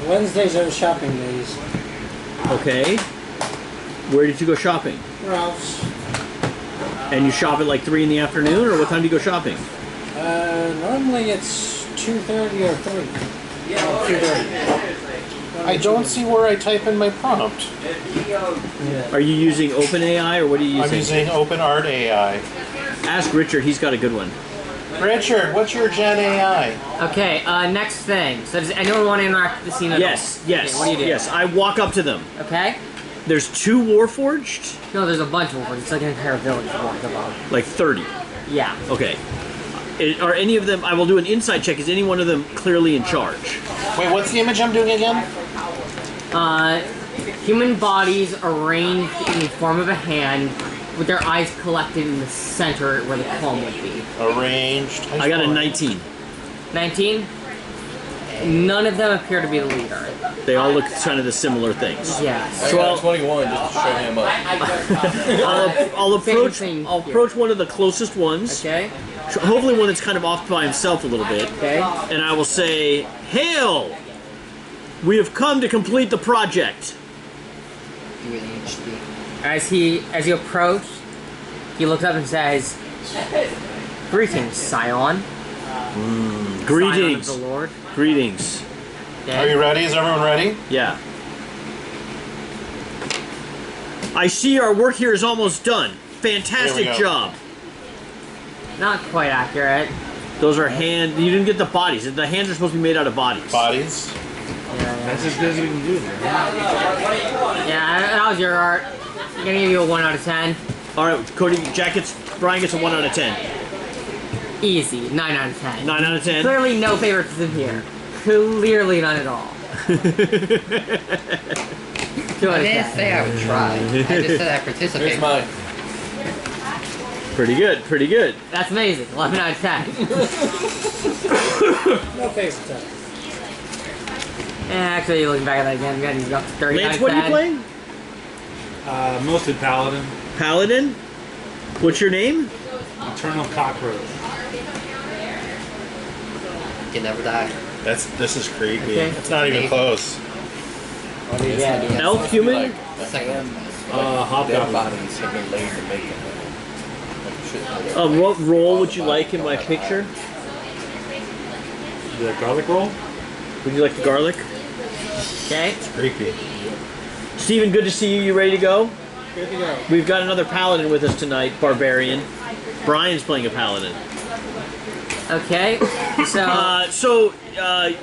Wednesdays are shopping days. Okay. Where did you go shopping? Ralph's. And you shop at like 3 in the afternoon, or what time do you go shopping? Normally it's 2:30 or 3. Yeah, 2:30. I don't see where I type in my prompt. Are you using OpenAI, or what are you using? I'm using OpenArt AI. Ask Richard, he's got a good one. Richard, what's your Gen AI? Okay, next thing. So does anyone want to interact with the scene at Yes, all? yes, Okay, what do you do? yes. I walk up to them. Okay? There's 2 Warforged, No, there's a bunch of them. It's like an entire village walked about. like 30. Yeah. Okay. Are any of them, I will do an insight check, is any one of them clearly in charge? Wait, what's the image I'm doing again? Human bodies arranged in the form of a hand with their eyes collected in the center where the palm would be. Arranged. I got a 19. 19? None of them appear to be the leader. They all look kind of the similar things. Yes. I got 21 just to show him up. I'll approach thing I'll here. approach one of the closest ones. Okay? Hopefully one that's kind of off by himself a little bit. Okay. And I will say, "Hail! We have come to complete the project." Do an HD. As you approach, he looks up and says, "Greetings, Scion. Greetings. Scion of the Lord." Greetings. Okay. Are you ready? Is everyone ready? Yeah. I see our work here is almost done. Fantastic Here we go. job. Not quite accurate. Those are hand. You didn't get the bodies. The hands are supposed to be made out of bodies. Bodies. That's as good as we can do, man. Yeah, that was your art. I'm gonna give you a 1 out of 10. All right, Cody. Brian gets a 1 out of 10. Easy. 9 out of 10. 9 out of 10. Clearly no favoritism here. Clearly none at all. 2 out I of didn't 10. say I would try. I just said I participate. Here's mine. Pretty good, pretty good. That's amazing. 11 out of 10. No favoritism. Actually, looking back at that again, man, he's got 30 Lance, out of 10. what are you playing? Mostly Paladin. Paladin? What's your name? Eternal Cockroach. You never die. This is creepy. Okay. It's not even close. Elf, human? The second. Dead Hobgoblin. bodies have been laid to make it. What role would you like in my picture? The garlic roll? Would you like the garlic? Okay. Creepy. Steven, good to see you. You ready to go? Good to go. We've got another paladin with us tonight, Barbarian. Brian's playing a paladin. Okay. So,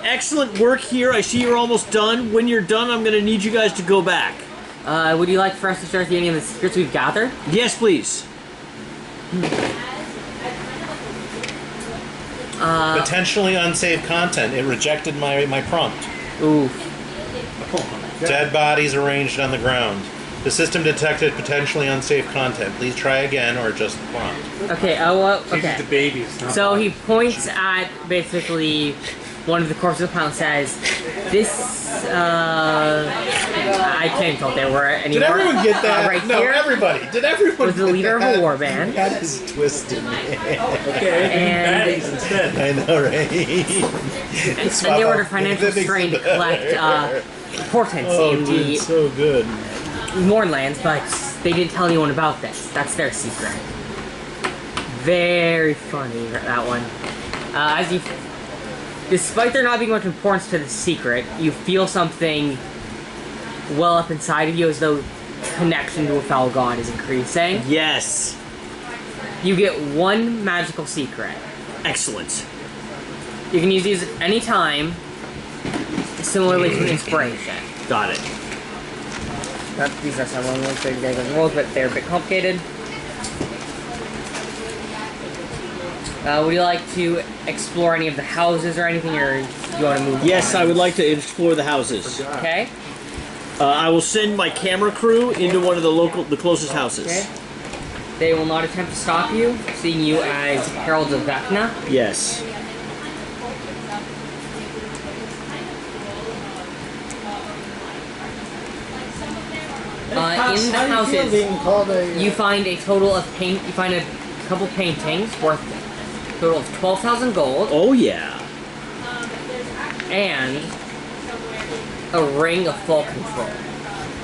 Excellent work here. I see you're almost done. When you're done, I'm going to need you guys to go back. would you like for us to share with you any of the secrets we've gathered? Yes, please. Potentially unsafe content. It rejected my prompt. Oof. Dead bodies arranged on the ground. The system detected potentially unsafe content. Please try again or just prompt. Okay, okay. The babies. So he points at basically one of the corpses of the pound, says, this, I can't tell if there were anymore. Did everyone get that? Right No, here everybody. Did everyone was the get leader that? of a war band. That is twisted, man. Okay, And- baddies instead. I know, right? And they ordered financial strain to collect portents in the so good. Mournlands, but they didn't tell anyone about this. That's their secret. Very funny, that one. Despite there not being much importance to the secret, you feel something well up inside of you as though connection to a foul god is increasing. Yes. You get 1 magical secret. Excellent. You can use these at any time, similarly to inspiration. Got it. These are some of the you guys have rolled, but they're a bit complicated. Would you like to explore any of the houses or anything, or you want to move Yes, on? I would like to explore the houses. Okay. I will send my camera crew into one of the closest houses. Okay. They will not attempt to stop you, seeing you as heralds of Vecna. Yes. In the houses, you find a total of You find a couple paintings worth a total of 12,000 gold. Oh yeah. And a ring of full control.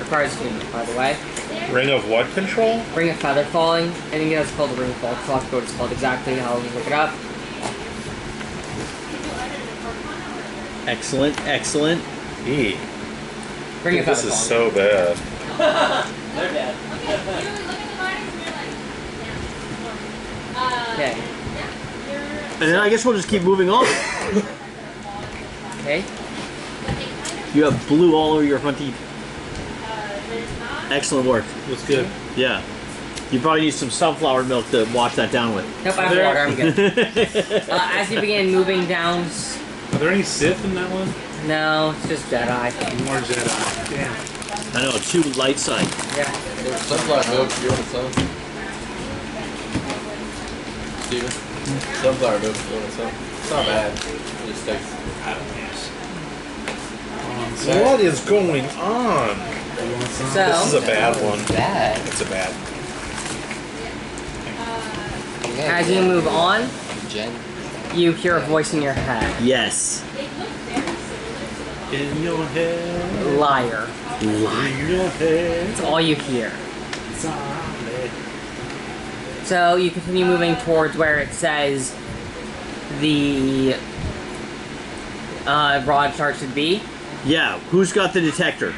Requires humans, by the way. Ring of what control? Ring of feather falling. I think it's called the ring of full control. I'll have to go to it's called exactly. I'll look it up. Excellent, excellent. Eee. Ring of feather This is falling. so bad. They're dead. Okay. And then I guess we'll just keep moving on. Okay. You have blue all over your front teeth. Excellent work. Looks good. Yeah. You probably need some sunflower milk to wash that down with. Nope, I have water. I'm good. As you begin moving down. Are there any Sith in that one? No, it's just Jedi. More Jedi. Damn. I know, 2 light side. Yeah. There's sunflower milk if you want some. Steven? Sunflower milk if you want some. It's not bad. It just tastes. I don't know. What is going on? So, This is a bad one. Bad. It's a bad. as you move on, Jen. you hear a voice in your head. Yes. In your head. Liar. In your head. That's all you hear. So you continue moving towards where it says the rod chart should be. Yeah, who's got the detector?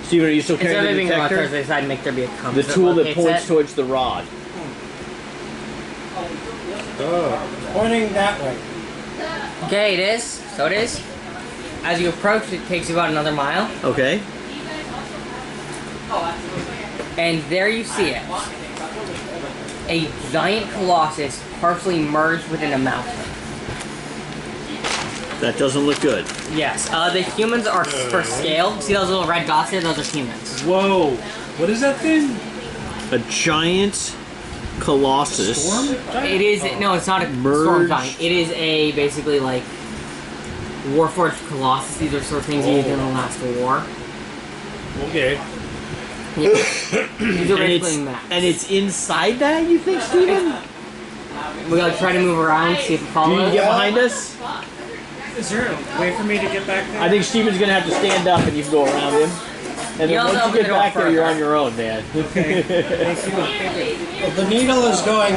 Steven, are you still Instead of carrying it the being a rod chart, detector? they decided to make there be a The compass. tool that locates points it. towards the rod. Pointing that way. Okay, it is. So it is. As you approach, it takes you about another mile. Okay. And there you see it. a giant colossus partially merged within a mountain. That doesn't look good. Yes, the humans are for scale. See those little red dots there? Those are humans. Whoa! What is that thing? A giant colossus. Storm? It is no, it's not a storm giant. It is a basically like Warforged Colossus. These are sort of things you used in the last war. Okay. Yeah. These are basically maps. And it's inside that, you think, Steven? We gotta try to move around, see if it follows. Do you get behind us? Is there a way for me to get back there? I think Steven's gonna have to stand up and you can go around him. And then once you get back there, you're on your own, man. Okay. Well, the needle is going.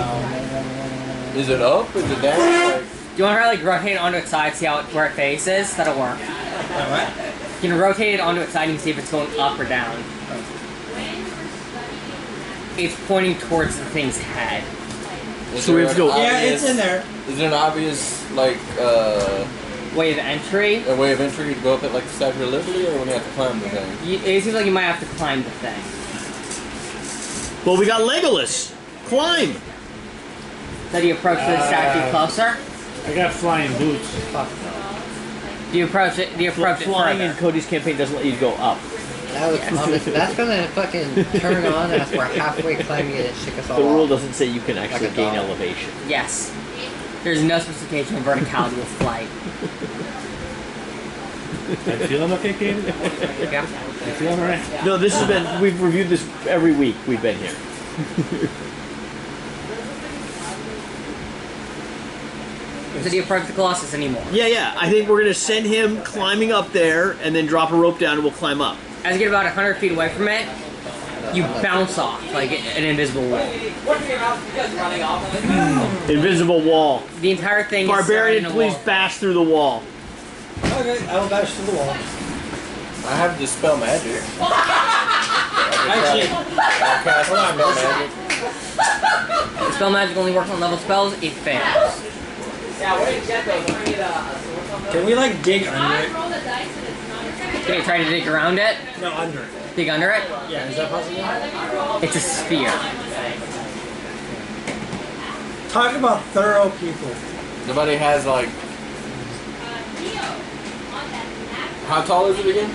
Is it up? Is it down? Like, Do you want to like rotate it onto its side, see how where it faces? That'll work. What? You can rotate it onto its side and see if it's going up or down. It's pointing towards the thing's head. So we have to go. Yeah, it's in there. Is there an obvious, like, Way of entry? a way of entry to go up it like the Statue of Liberty, or when you have to climb the thing? It seems like you might have to climb the thing. Well, we got Legolas. Climb. So do you approach the statue closer? I got flying boots. Do you approach it? Do you approach it Flying in further? Cody's campaign doesn't let you go up. That's gonna fucking turn on as we're halfway climbing it and shake us all The rule off. doesn't say you can actually Like a gain dog. elevation. Yes. There's no specification of verticality with flight. I'm feeling okay, Katie? Yeah. You feeling alright? No, this has been. We've reviewed this every week. We've been here. So do you approach the Colossus anymore? Yeah. I think we're gonna send him climbing up there, and then drop a rope down, and we'll climb up. As you get about 100 feet away from it, you bounce off like an invisible wall. Invisible wall. The entire thing Barbarian, is please wall. bash through the wall. Okay, I'll bash through the wall. I have Dispel Magic. Actually, I'll cast Dispel Magic. Spell magic only works on level spells, it fails. can we like dig under it? Okay, try to dig around it. No, under it. Dig under it. Yeah, is that possible? It's a sphere. Talk about thorough people. Nobody has, like... How tall is it again?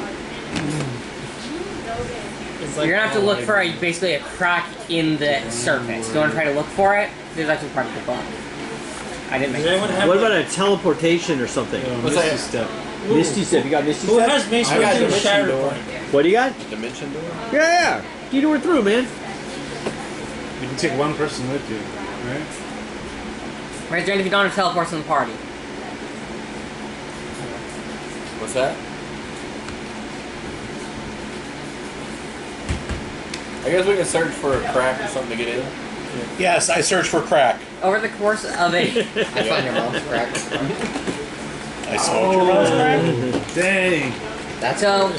It's You're gonna have to look for basically a crack in the surface. You want to try to look for it? There's actually part of the book. I didn't make Does anyone have What about a teleportation or something? What's Misty that? step. Misty step. You got Misty Who step? has Mace I got Windu Dimension Shatter Door. Point? What do you got? Dimension Door? Yeah. You know we're through, man. You can take one person with you, right? Raise your hand if you don't have teleports in the party. What's that? I guess we can search for a crack or something to get in. Yes, I searched for crack. Over the course of a I found your mom's crack. I smoked your mom's crack. Dang. That's So,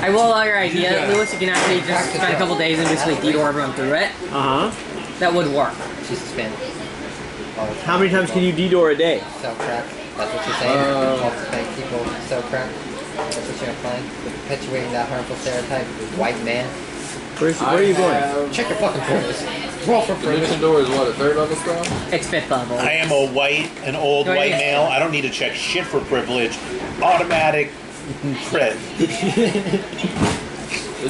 I will allow your idea, Lewis. You can actually just spend a couple days and basically detour everyone through it. Uh huh. That would work. she's spent. How many times can you de-door a day? Sell crack. That's what you're saying. Lots of fake people sell crack. That's what you're implying. Perpetuating that harmful stereotype. White man. Where are you going? Check your fucking privilege. Roll for privilege. Dimension Door is what, a 3rd level spell? It's 5th level. I am an old Go white ahead. male. I don't need to check shit for privilege. Automatic crit. This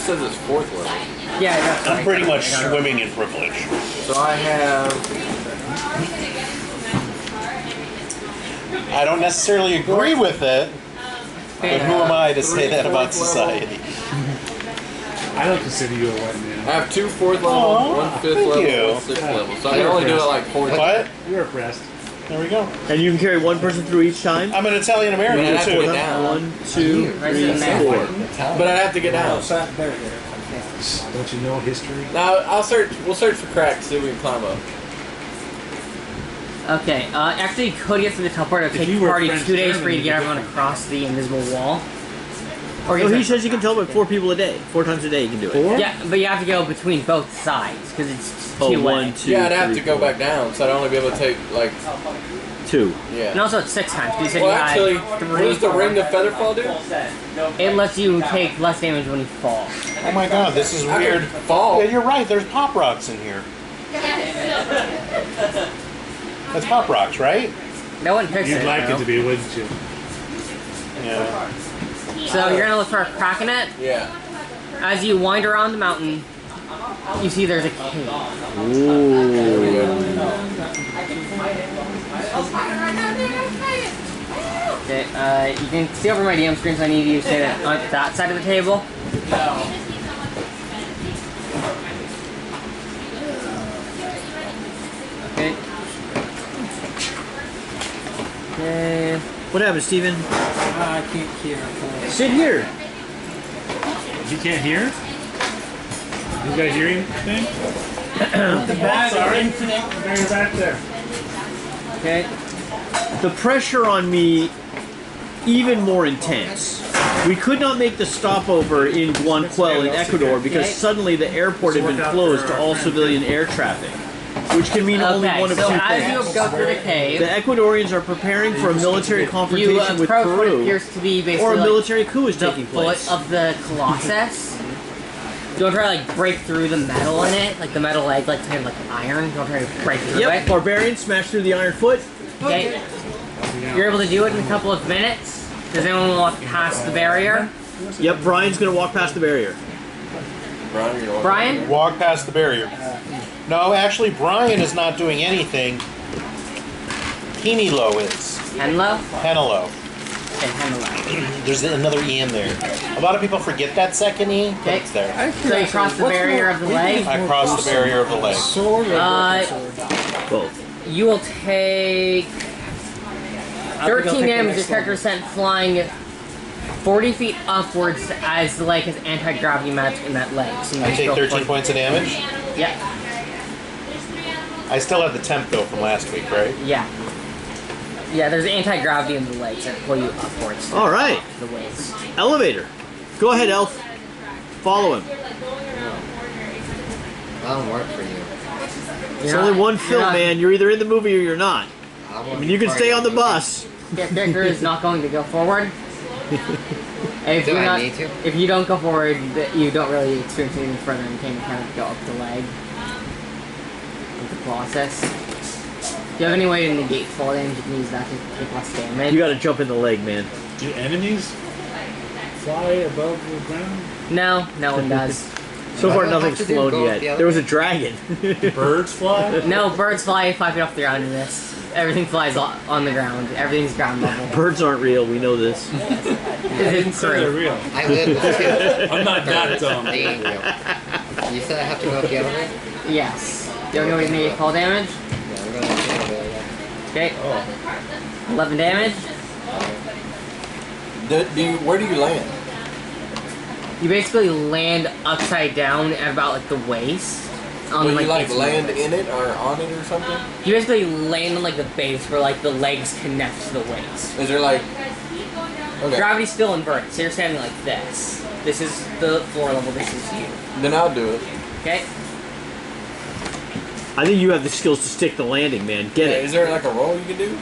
says it's 4th level. Yeah, that's I'm right. pretty much I got it. swimming in privilege. So I have... I don't necessarily agree with it, but who am I to say that about society? I don't consider you a white man. I have 2 4th level, Aw, 1 5th thank level, you. 1 6th level. So I can only do it like 4 times. What? You're oppressed. There we go. And you can carry one person through each time? I'm an Italian But I'd American have to too. get down. 1, 2, Right 3, to the map. 4. But I'd have to get down. So there. Don't you know history? Now I'll search. We'll search for cracks. See if we can climb up. Okay, actually, Cody gets to the teleport. It'll If take you the were party French 2 days German, for you to get it'd be everyone across the invisible wall. Or Oh, he says you can teleport 4 people a day. 4 times a day you can do it. 4? Yeah, but you have to go between both sides because it's Oh, two 1, way. 2, Yeah, I'd have 3, to go 4. back down, so I'd only be able to take like 2. yeah. And also it's 6 times. 'Cause you said Well, you actually, had what 3. does the ring of Featherfall do? It lets you take less damage when you fall. Oh my god, this is I weird. could fall. Yeah, you're right. There's pop rocks in here. That's Pop Rocks, right? No one picks You'd it. like though. it to be, wouldn't you? Yeah. So you're gonna look for a crack in it. Yeah. As you wind around the mountain, you see there's a cave. Okay, you can see over my DM screen, so I need you to stay on that side of the table. Okay. Okay. What happened, Steven? I can't hear. Sit here. You can't hear? You guys hear anything? The bag Sorry. of infinite. You're back there. Okay. The pressure on me even more intense. We could not make the stopover in Guanquel in Ecuador because suddenly the airport had been closed to all civilian air traffic, which can mean only Okay, one of so two as things. you go through the cave, The Ecuadorians are preparing for a military you confrontation with approach what Peru, appears to be basically or a like military coup is the taking foot place. of the Colossus. Don't try to like break through the metal in it, like the metal leg, like kind of like iron. Don't try to break through Yep, it. barbarians smash through the iron foot. Okay, you're able to do it in a couple of minutes. Does anyone walk past the barrier? Yep, Brian's gonna walk past the barrier. Brian? Walk past the barrier. No, actually, Brian is not doing anything. Penelo is. Henlo? Penelo. Okay, Henlo. There's another E in there. A lot of people forget that second E, but it's there. So you cross the barrier of the leg. I crossed the barrier of the leg. Sword or Both. You will take 13 damage. Your character is sent flying 40 feet upwards as the leg has anti-gravity match in that leg. So you I just take go 13 forward. points of damage. Yeah. I still have the temp though from last week, right? Yeah. Yeah, there's anti-gravity in the legs that pull you upwards. All right. The waist. Elevator. Go ahead, Elf. Follow him. I don't work for you. It's only one film, man. You're either in the movie or you're not. I mean, you can stay on the bus. Your character is not going to go forward. If Do you're I not, need to? if you don't go forward, you don't really experience anything further and can kind of go up the leg with the process. If you have any way to negate fall damage, you can use that to take less damage. You gotta jump in the leg, man. Do enemies fly above the ground? No, no one does. So Why far, do I have nothing's to do flown both yet. the other There was a way? dragon. Birds fly? No, birds fly 5 feet off the ground in this. Everything flies on the ground. Everything's ground level. Birds aren't real. We know this. It's Say they're true. real. I live with two. I'm not that dumb. They ain't real. You said I have to go up the elevator? Yes. Do you have any way to negate fall damage? Yeah, we're going up the elevator. Okay. 11 damage. Where do you land? You basically land upside down at about like the waist. On, Will you like its- land in it or on it or something? You basically land on like the base where like the legs connect to the waist. Is there like... Okay. Gravity still inverts, so you're standing like this. This is the floor level, this is you. Then I'll do it. Okay? I think you have the skills to stick the landing, man. Get Yeah, it. is there like a roll you can do?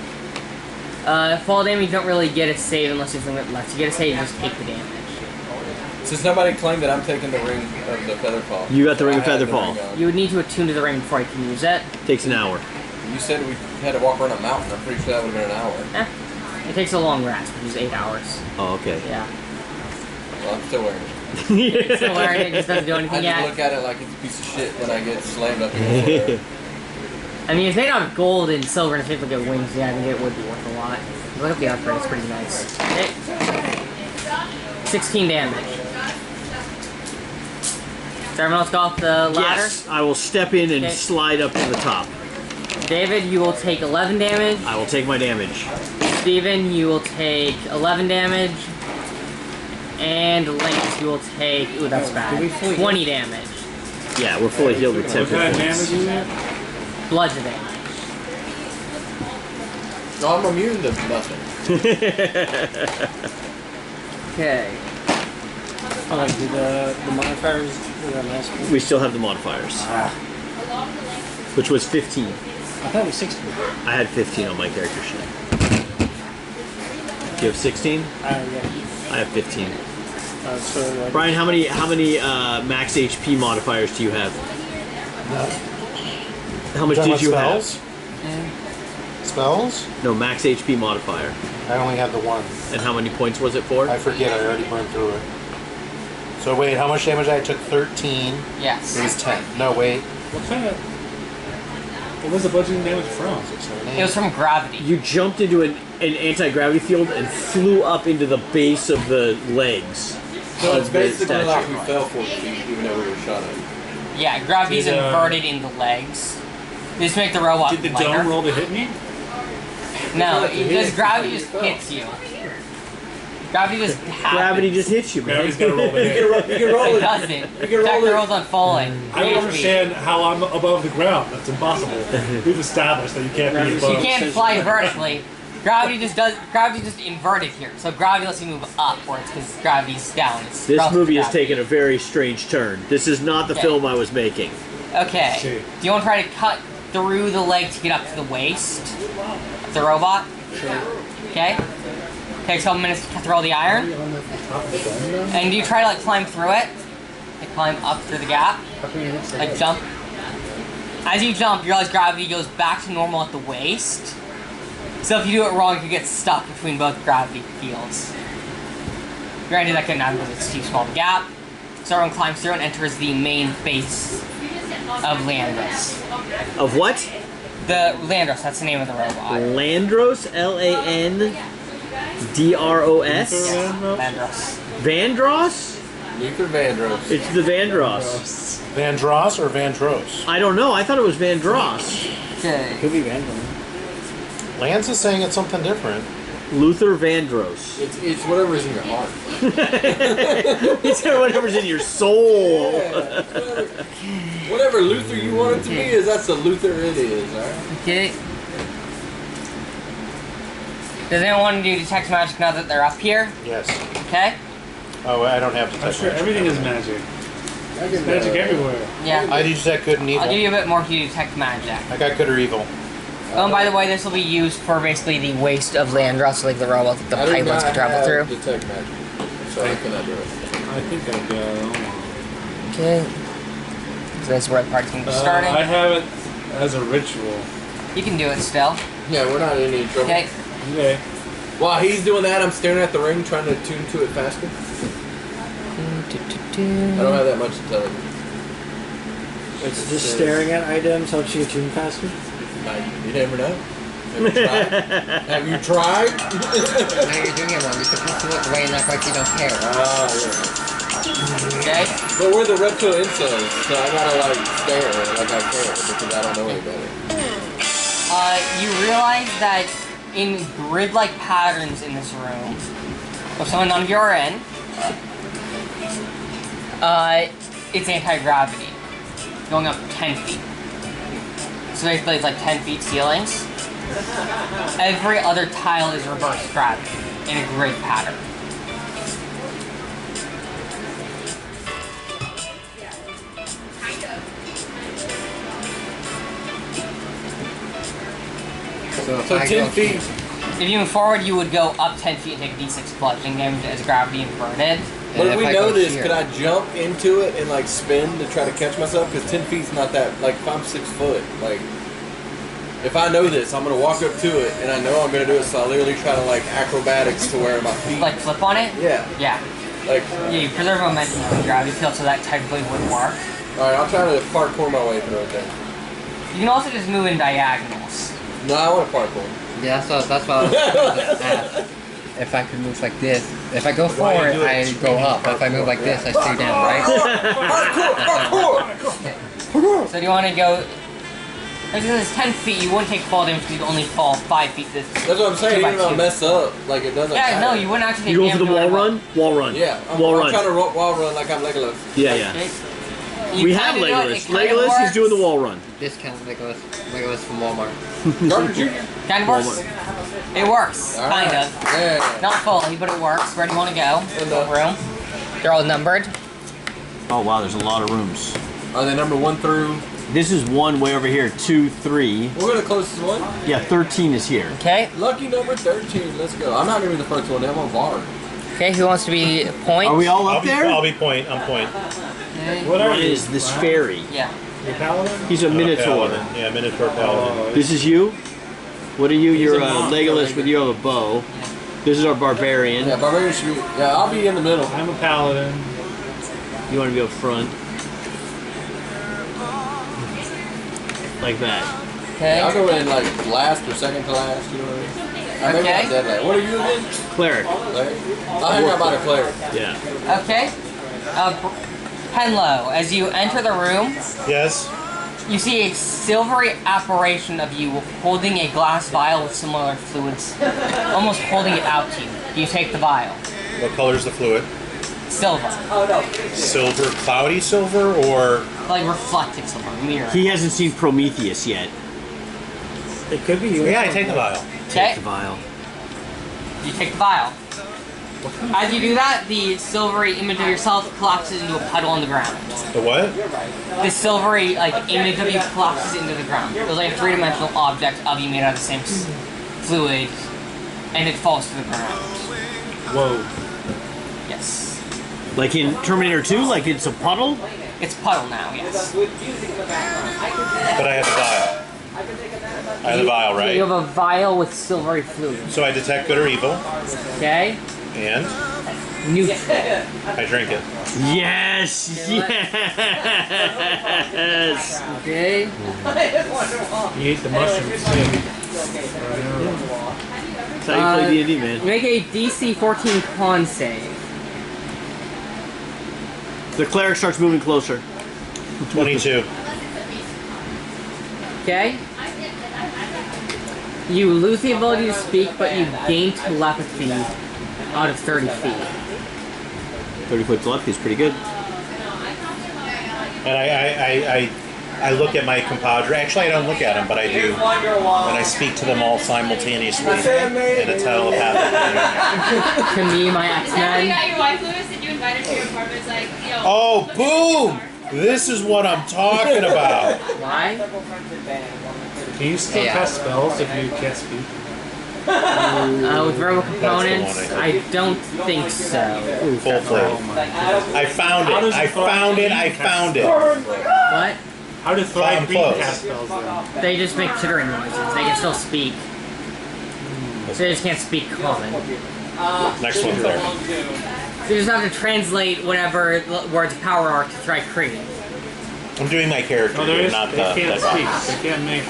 Fall damage, you don't really get a save unless there's something left. You get a save, you just take the damage. Since nobody claimed that I'm taking the ring of the Featherfall. You got the ring of I had the Featherfall. ring on. You would need to attune to the ring before you can use it. Takes an hour. You said we had to walk around a mountain. I'm pretty sure that would have been an hour. It takes a long rest, which is 8 hours. Oh, okay. Yeah. Well, I'm still wearing it. It's still wearing it, just doesn't do I anything just yet. look at it like it's a piece of shit when I get slammed up against it. I mean, it's made out of gold and silver and it's made like wings. Yeah, I think it would be worth a lot. Look at the artwork, it's pretty nice. Okay. 16 damage. So everyone else go off the ladder? Yes, I will step in and Okay. slide up to the top. David, you will take 11 damage. I will take my damage. Steven, you will take 11 damage. And Lance, you will take... Ooh, that's bad. 20 damage. Yeah, we're fully healed with 10 What kind of hit damage points. is that? Bludgeoning. No, I'm immune to nothing. Okay. Oh, like the modifiers were that last one? We still have the modifiers. Which was 15. I thought it was 16. I had 15 on my character sheet. Do you have 16? Yeah. I have 15. So like, Brian, how many max HP modifiers do you have? How much did you have? Spells? No, max HP modifier. I only have the one. And how many points was it for? I forget, I already burned through it. So wait, how much damage I took? 13. Yes. It was 10. No, wait. What kind of... What was the bludgeoning damage from? It was from gravity. You jumped into an anti-gravity field and flew up into the base of the legs. So it's of the basically statue. like we fell 4 feet, even though we were shot at. Yeah, gravity's inverted in the legs. Just make the robot Did the lighter. dome roll to hit me? No, because gravity just hits you. Gravity just happens. Gravity just hits you, man. Gravity's got to roll to hit. You can roll It it. doesn't. You can roll Check the it. rolls on falling. I don't understand how I'm above the ground. That's impossible. We've established that you can't be above. You can't fly vertically. Gravity just inverted here. So gravity lets you move upwards because gravity's down. It's This relative movie to has gravity. taken a very strange turn. This is not the Okay. film I was making. Okay. Okay. Do you want to try to cut through the leg to get up to the waist of the robot? Sure. Okay. Takes a couple minutes to cut through all the iron. And you try to like climb through it. Like climb up through the gap. Like jump. As you jump, you realize gravity goes back to normal at the waist. So if you do it wrong, you get stuck between both gravity fields. Granted, that couldn't happen because it's too small of a gap. So everyone climbs through and enters the main base of Landros. Of what? The Landros, that's the name of the robot. Landros? L-A-N-D-R-O-S? Landros. Vandross? Luther Vandross. It's the Vandross. Vandross or Vandros? I don't know. I thought it was Vandross. Okay. Could be random. Lance is saying it's something different. Luther Vandross. It's whatever's in your heart. It's whatever's in your soul. Yeah, whatever Luther you want it to be is, that's the Luther it is, alright? Okay. Does anyone want to do detect magic now that they're up here? Yes. Okay. Oh, I don't have I'm detect sure magic. everything is magic. There's magic everywhere. Yeah. I detect good and evil. I'll give you a bit more if you detect magic. I got good or evil. Oh, and by the way, this will be used for basically the waist of Landros, like the robot that the I do pilots not can travel have through. detect magic, so I cannot do it. I think I do. Okay. So that's where the party's going to be starting. I have it as a ritual. You can do it still. Yeah, we're not in any trouble. Okay. Okay. While he's doing that, I'm staring at the ring, trying to tune to it faster. I don't have that much to tell you. It's just staring at items helps you tune faster. You never know. Have you tried? Have you tried? Now you're doing it wrong. You're supposed to look away and act like you don't care. Okay. Mm-hmm. But we're the Red Pill Incells, so I gotta like stare like I care because I don't know any better. You realize that in grid-like patterns in this room, or some none of you are in, it's anti-gravity, going up 10 feet. So basically it's like 10 feet ceilings. Every other tile is reverse gravity in a grid pattern. So 10 feet. If you move forward, you would go up 10 feet and take d6 bludgeoning damage as gravity inverted. But if we know this, here. could I jump into it and like spin to try to catch myself? Because 10 feet's not that, like if I'm 6 foot, like if I know this, I'm gonna walk up to it and I know I'm gonna do it, so I literally try to like acrobatics to where my feet. Like flip on it? Yeah. Yeah. Like. Yeah, you preserve momentum in the gravity field, so that technically would work. Alright, I'll try to parkour my way through it then. You can also just move in diagonals. No, I want to parkour. Yeah, that's what I was just ask. If I could move like this. If I go forward, I go up. If I move like this, I stay down, right? So do you want to go... Because it's 10 feet, you wouldn't take fall damage because you only fall 5 feet this. That's what I'm saying, even if I mess up, like it doesn't Yeah, matter. no, you wouldn't actually take You go for the damage wall no matter run? Wall run. Yeah, I'm wall run. trying to wall run like I'm Legolas. Yeah, yeah. what. You We have kinda do it, Legolas. it kinda Legolas is works. doing the wall run. Discount Legolas. Legolas from Walmart. Gardner Jr. Kind of works. It works, kind of. Yeah. Not fully, but it works. Where do you want to go? What room? They're all numbered. Oh wow, there's a lot of rooms. Are they number 1 through? This is 1 way over here, 2, 3. We'll go to the closest one. Yeah, 13 is here. Okay. Lucky number 13. Let's go. I'm not gonna be the first one. I'm on Bard. Okay, who wants to be point? Are we all up there? I'll be point. I'm point. Okay. What are What you? is this fairy? Yeah. Your paladin? He's a minotaur. Paladin. Yeah, Minotaur Paladin. This is you? What are you? You're Legolas, but you have a bow. This is our barbarian. Yeah, barbarian should be. Yeah, I'll be in the middle. I'm a paladin. You want to be up front. Like that. Okay. Yeah, I'll go in like last or second to last, you know what I mean? I think Okay. I'm dead last. What are you again? Cleric. Cleric? I'll hang out by the cleric. Yeah. Okay. Henlo, as you enter the room, Yes. you see a silvery apparition of you holding a glass vial with similar fluids, almost holding it out to you. You take the vial. What color is the fluid? Silver. Silver, cloudy silver, or Like reflective silver, mirror. He hasn't seen Prometheus yet. It could be you. yeah, I take the vial. Okay. Take the vial. You take the vial. As you do that, the silvery image of yourself collapses into a puddle on the ground. The what? The silvery image of you collapses into the ground. It was like a three-dimensional object of you made out of the same fluid, and it falls to the ground. Whoa. Yes. Like in Terminator 2, like it's a puddle? It's puddle now, yes. But I have the vial. I have the vial, right? You have a vial with silvery fluid. So I detect good or evil, Okay? and Neutral. I drink it. Yes! Yes! Okay? You ate the mushrooms. That's how you play D&D, man. Make a DC 14 con save. The cleric starts moving closer. 22. Okay? You lose the ability to speak, but you gain telepathy out of 30 feet. 30-foot telepathy is pretty good. And I look at my compadre. Actually, I don't look at them, but I do. And I speak to them all simultaneously in a telepathic manner. To me, my Now you X-Men. got your wife, Lewis, and you invited her to your apartment. It's like, yo. Oh, boom! This is what I'm talking about. Why? Can you still cast spells if you can't speak? With verbal components, That's the I don't think so. Full flame. I found it. I found it. I found it. What? How do I'm Thrive Green close. cast spells then? They just make chittering noises. They can still speak. So they just can't speak common. Next one's there. So you just have to translate whatever words of power are to try creating. I'm doing my character, No, there here, is. not They the. can't the- speak. They can't make.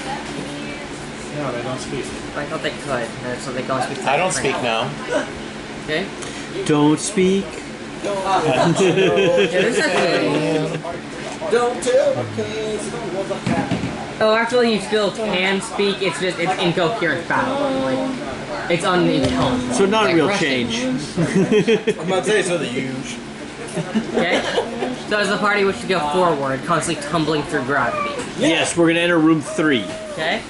No, they don't speak. I thought they could, so they don't speak. I don't speak now. Okay. Don't speak. Yeah, there's actually. Don't tell because. Oh, actually, you still can speak. It's just it's incoherent babble. Like it's unintelligible. So not a Like real Russian. change. I'm about to say so the huge. Okay. So as the party wishes to go forward, constantly tumbling through gravity. Yes, we're gonna enter room 3. Okay.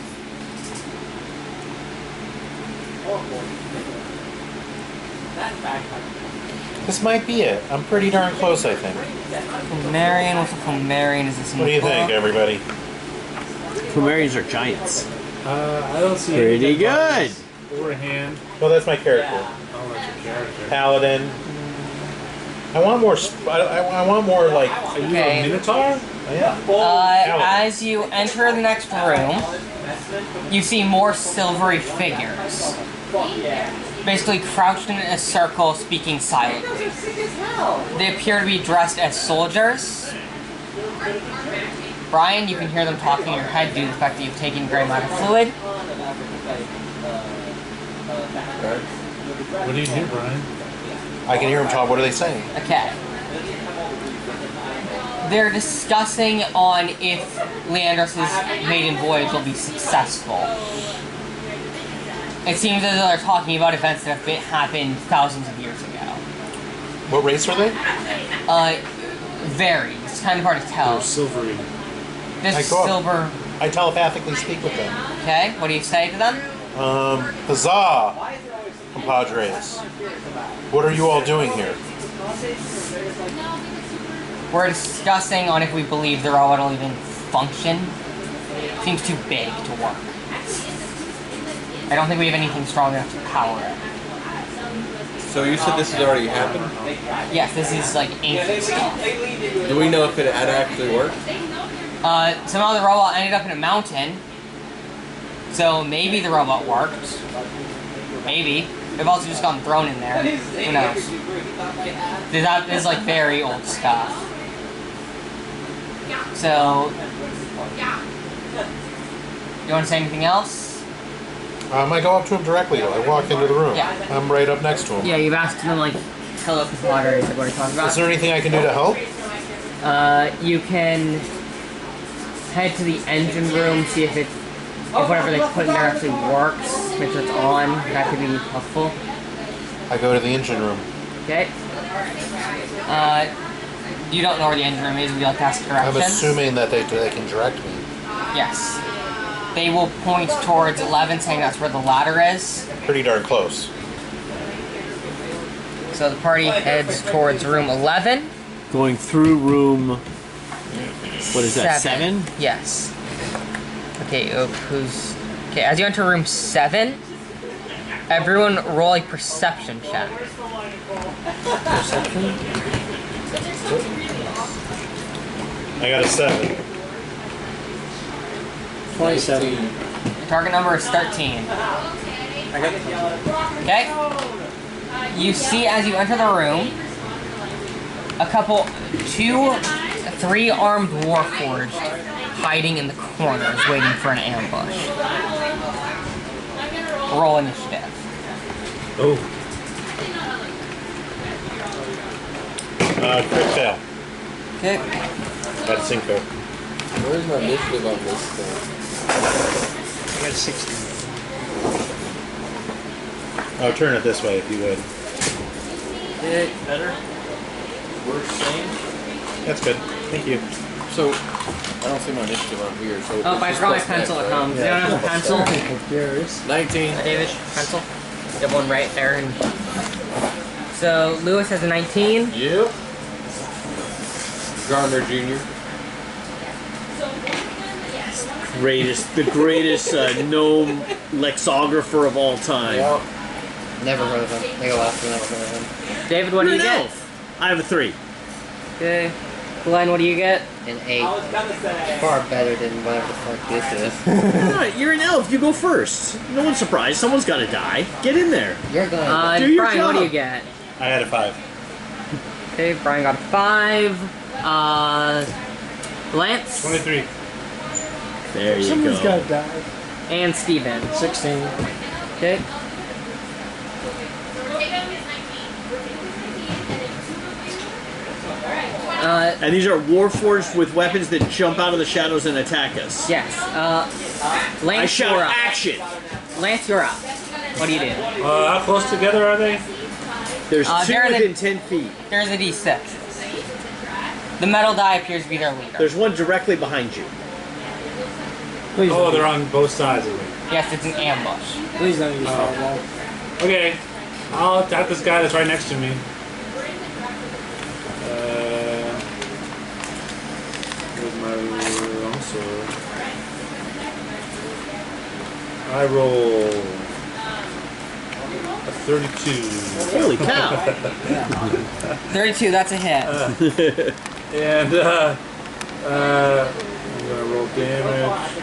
This might be it. I'm pretty darn close, I think. Fomarian, what's a Fomarian? Is this in What do the you think, book? everybody? Fomarians are giants. I don't see Pretty any dead good. bodies or a hand. Well, that's my character. Oh, that's your character. Paladin. I want more. I want more like. Are you Okay. a Minotaur? Yeah. As you enter the next room, you see more silvery figures. Basically crouched in a circle, speaking silently. They appear to be dressed as soldiers. Brian, you can hear them talking in your head due to the fact that you've taken a great amount of fluid. What do you do, Brian? I can hear him talk. What are they saying? Okay. They're discussing on if Leandros' maiden voyage will be successful. It seems as though they're talking about events that have happened thousands of years ago. What race are they? Varies. It's kind of hard to tell. Oh, silvery. This I go up. silver. I telepathically speak with them. Okay, what do you say to them? Huzzah, compadres. What are you all doing here? We're discussing on if we believe the robot will even function. Seems too big to work. I don't think we have anything strong enough to power it. So you said this has already happened? Yes, this is like ancient stuff. Do we know if it had actually worked? Somehow the robot ended up in a mountain. So maybe the robot worked. Maybe. They've also just gotten thrown in there. Who knows? That is like very old stuff. So, you want to say anything else? I go up to him directly, though. I walk into the room. Yeah. I'm right up next to him. Yeah, you've asked him, like, hello, water, is what he's talking about. Is there anything I can do to help? You can head to the engine room, see if whatever they put in there actually works, make sure it's on. That could be helpful. I go to the engine room. Okay. You don't know where the engine room is. Would you like to ask directions? I'm assuming that they can direct me. Yes. They will point towards 11, saying that's where the ladder is. Pretty darn close. So the party heads towards room 11. Going through room... What is that, 7? Yes. Okay, okay, as you enter room 7, everyone roll a perception check. Perception? I got a 7. 27. Your target number is 13. Okay. You see as you enter the room, three armed warforged hiding in the corners, waiting for an ambush. Roll initiative. Oh. Quick fail. Okay. Got a Cinco. Where's my initiative on this thing? I got 60. Oh, turn it this way if you would. Better? Worse, same? That's good. Thank you. So, I don't see my initiative on here. So Oh, I forgot my pencil at home. Does anyone have a pencil? Yours. 19. David, pencil? You have one right there. And... So, Lewis has a 19. Yep. Garner Jr. The greatest gnome lexographer of all time. Yep. Never heard of him. I think I'll ask him, never heard of him. David, what do you You're an get? elf. I have a 3. Okay. Glenn, what do you get? An 8. Far better than whatever the fuck this is. Alright, you're an elf. You go first. No one's surprised. Someone's got to die. Get in there. You're going Do your Brian, what do job. you get? I had a 5. Okay, Brian got a 5. Lance? 23. There you Someone's go. gotta die. And Steven. 16. Okay. And these are warforged with weapons that jump out of the shadows and attack us. Yes. I Lance, shout you're up. action. Lance, you're up. What do you do? How close together are they? There's 2 they're the- within 10 feet. There's a D6. The metal die appears to be their leader. There's one directly behind you. Please Oh, don't, they're on both sides of it. Yes, it's an ambush. please don't use fireball. Okay, I'll attack this guy that's right next to me. Where's my longsword? I roll a 32. Holy cow. 32, that's a hit. And I'm gonna roll damage.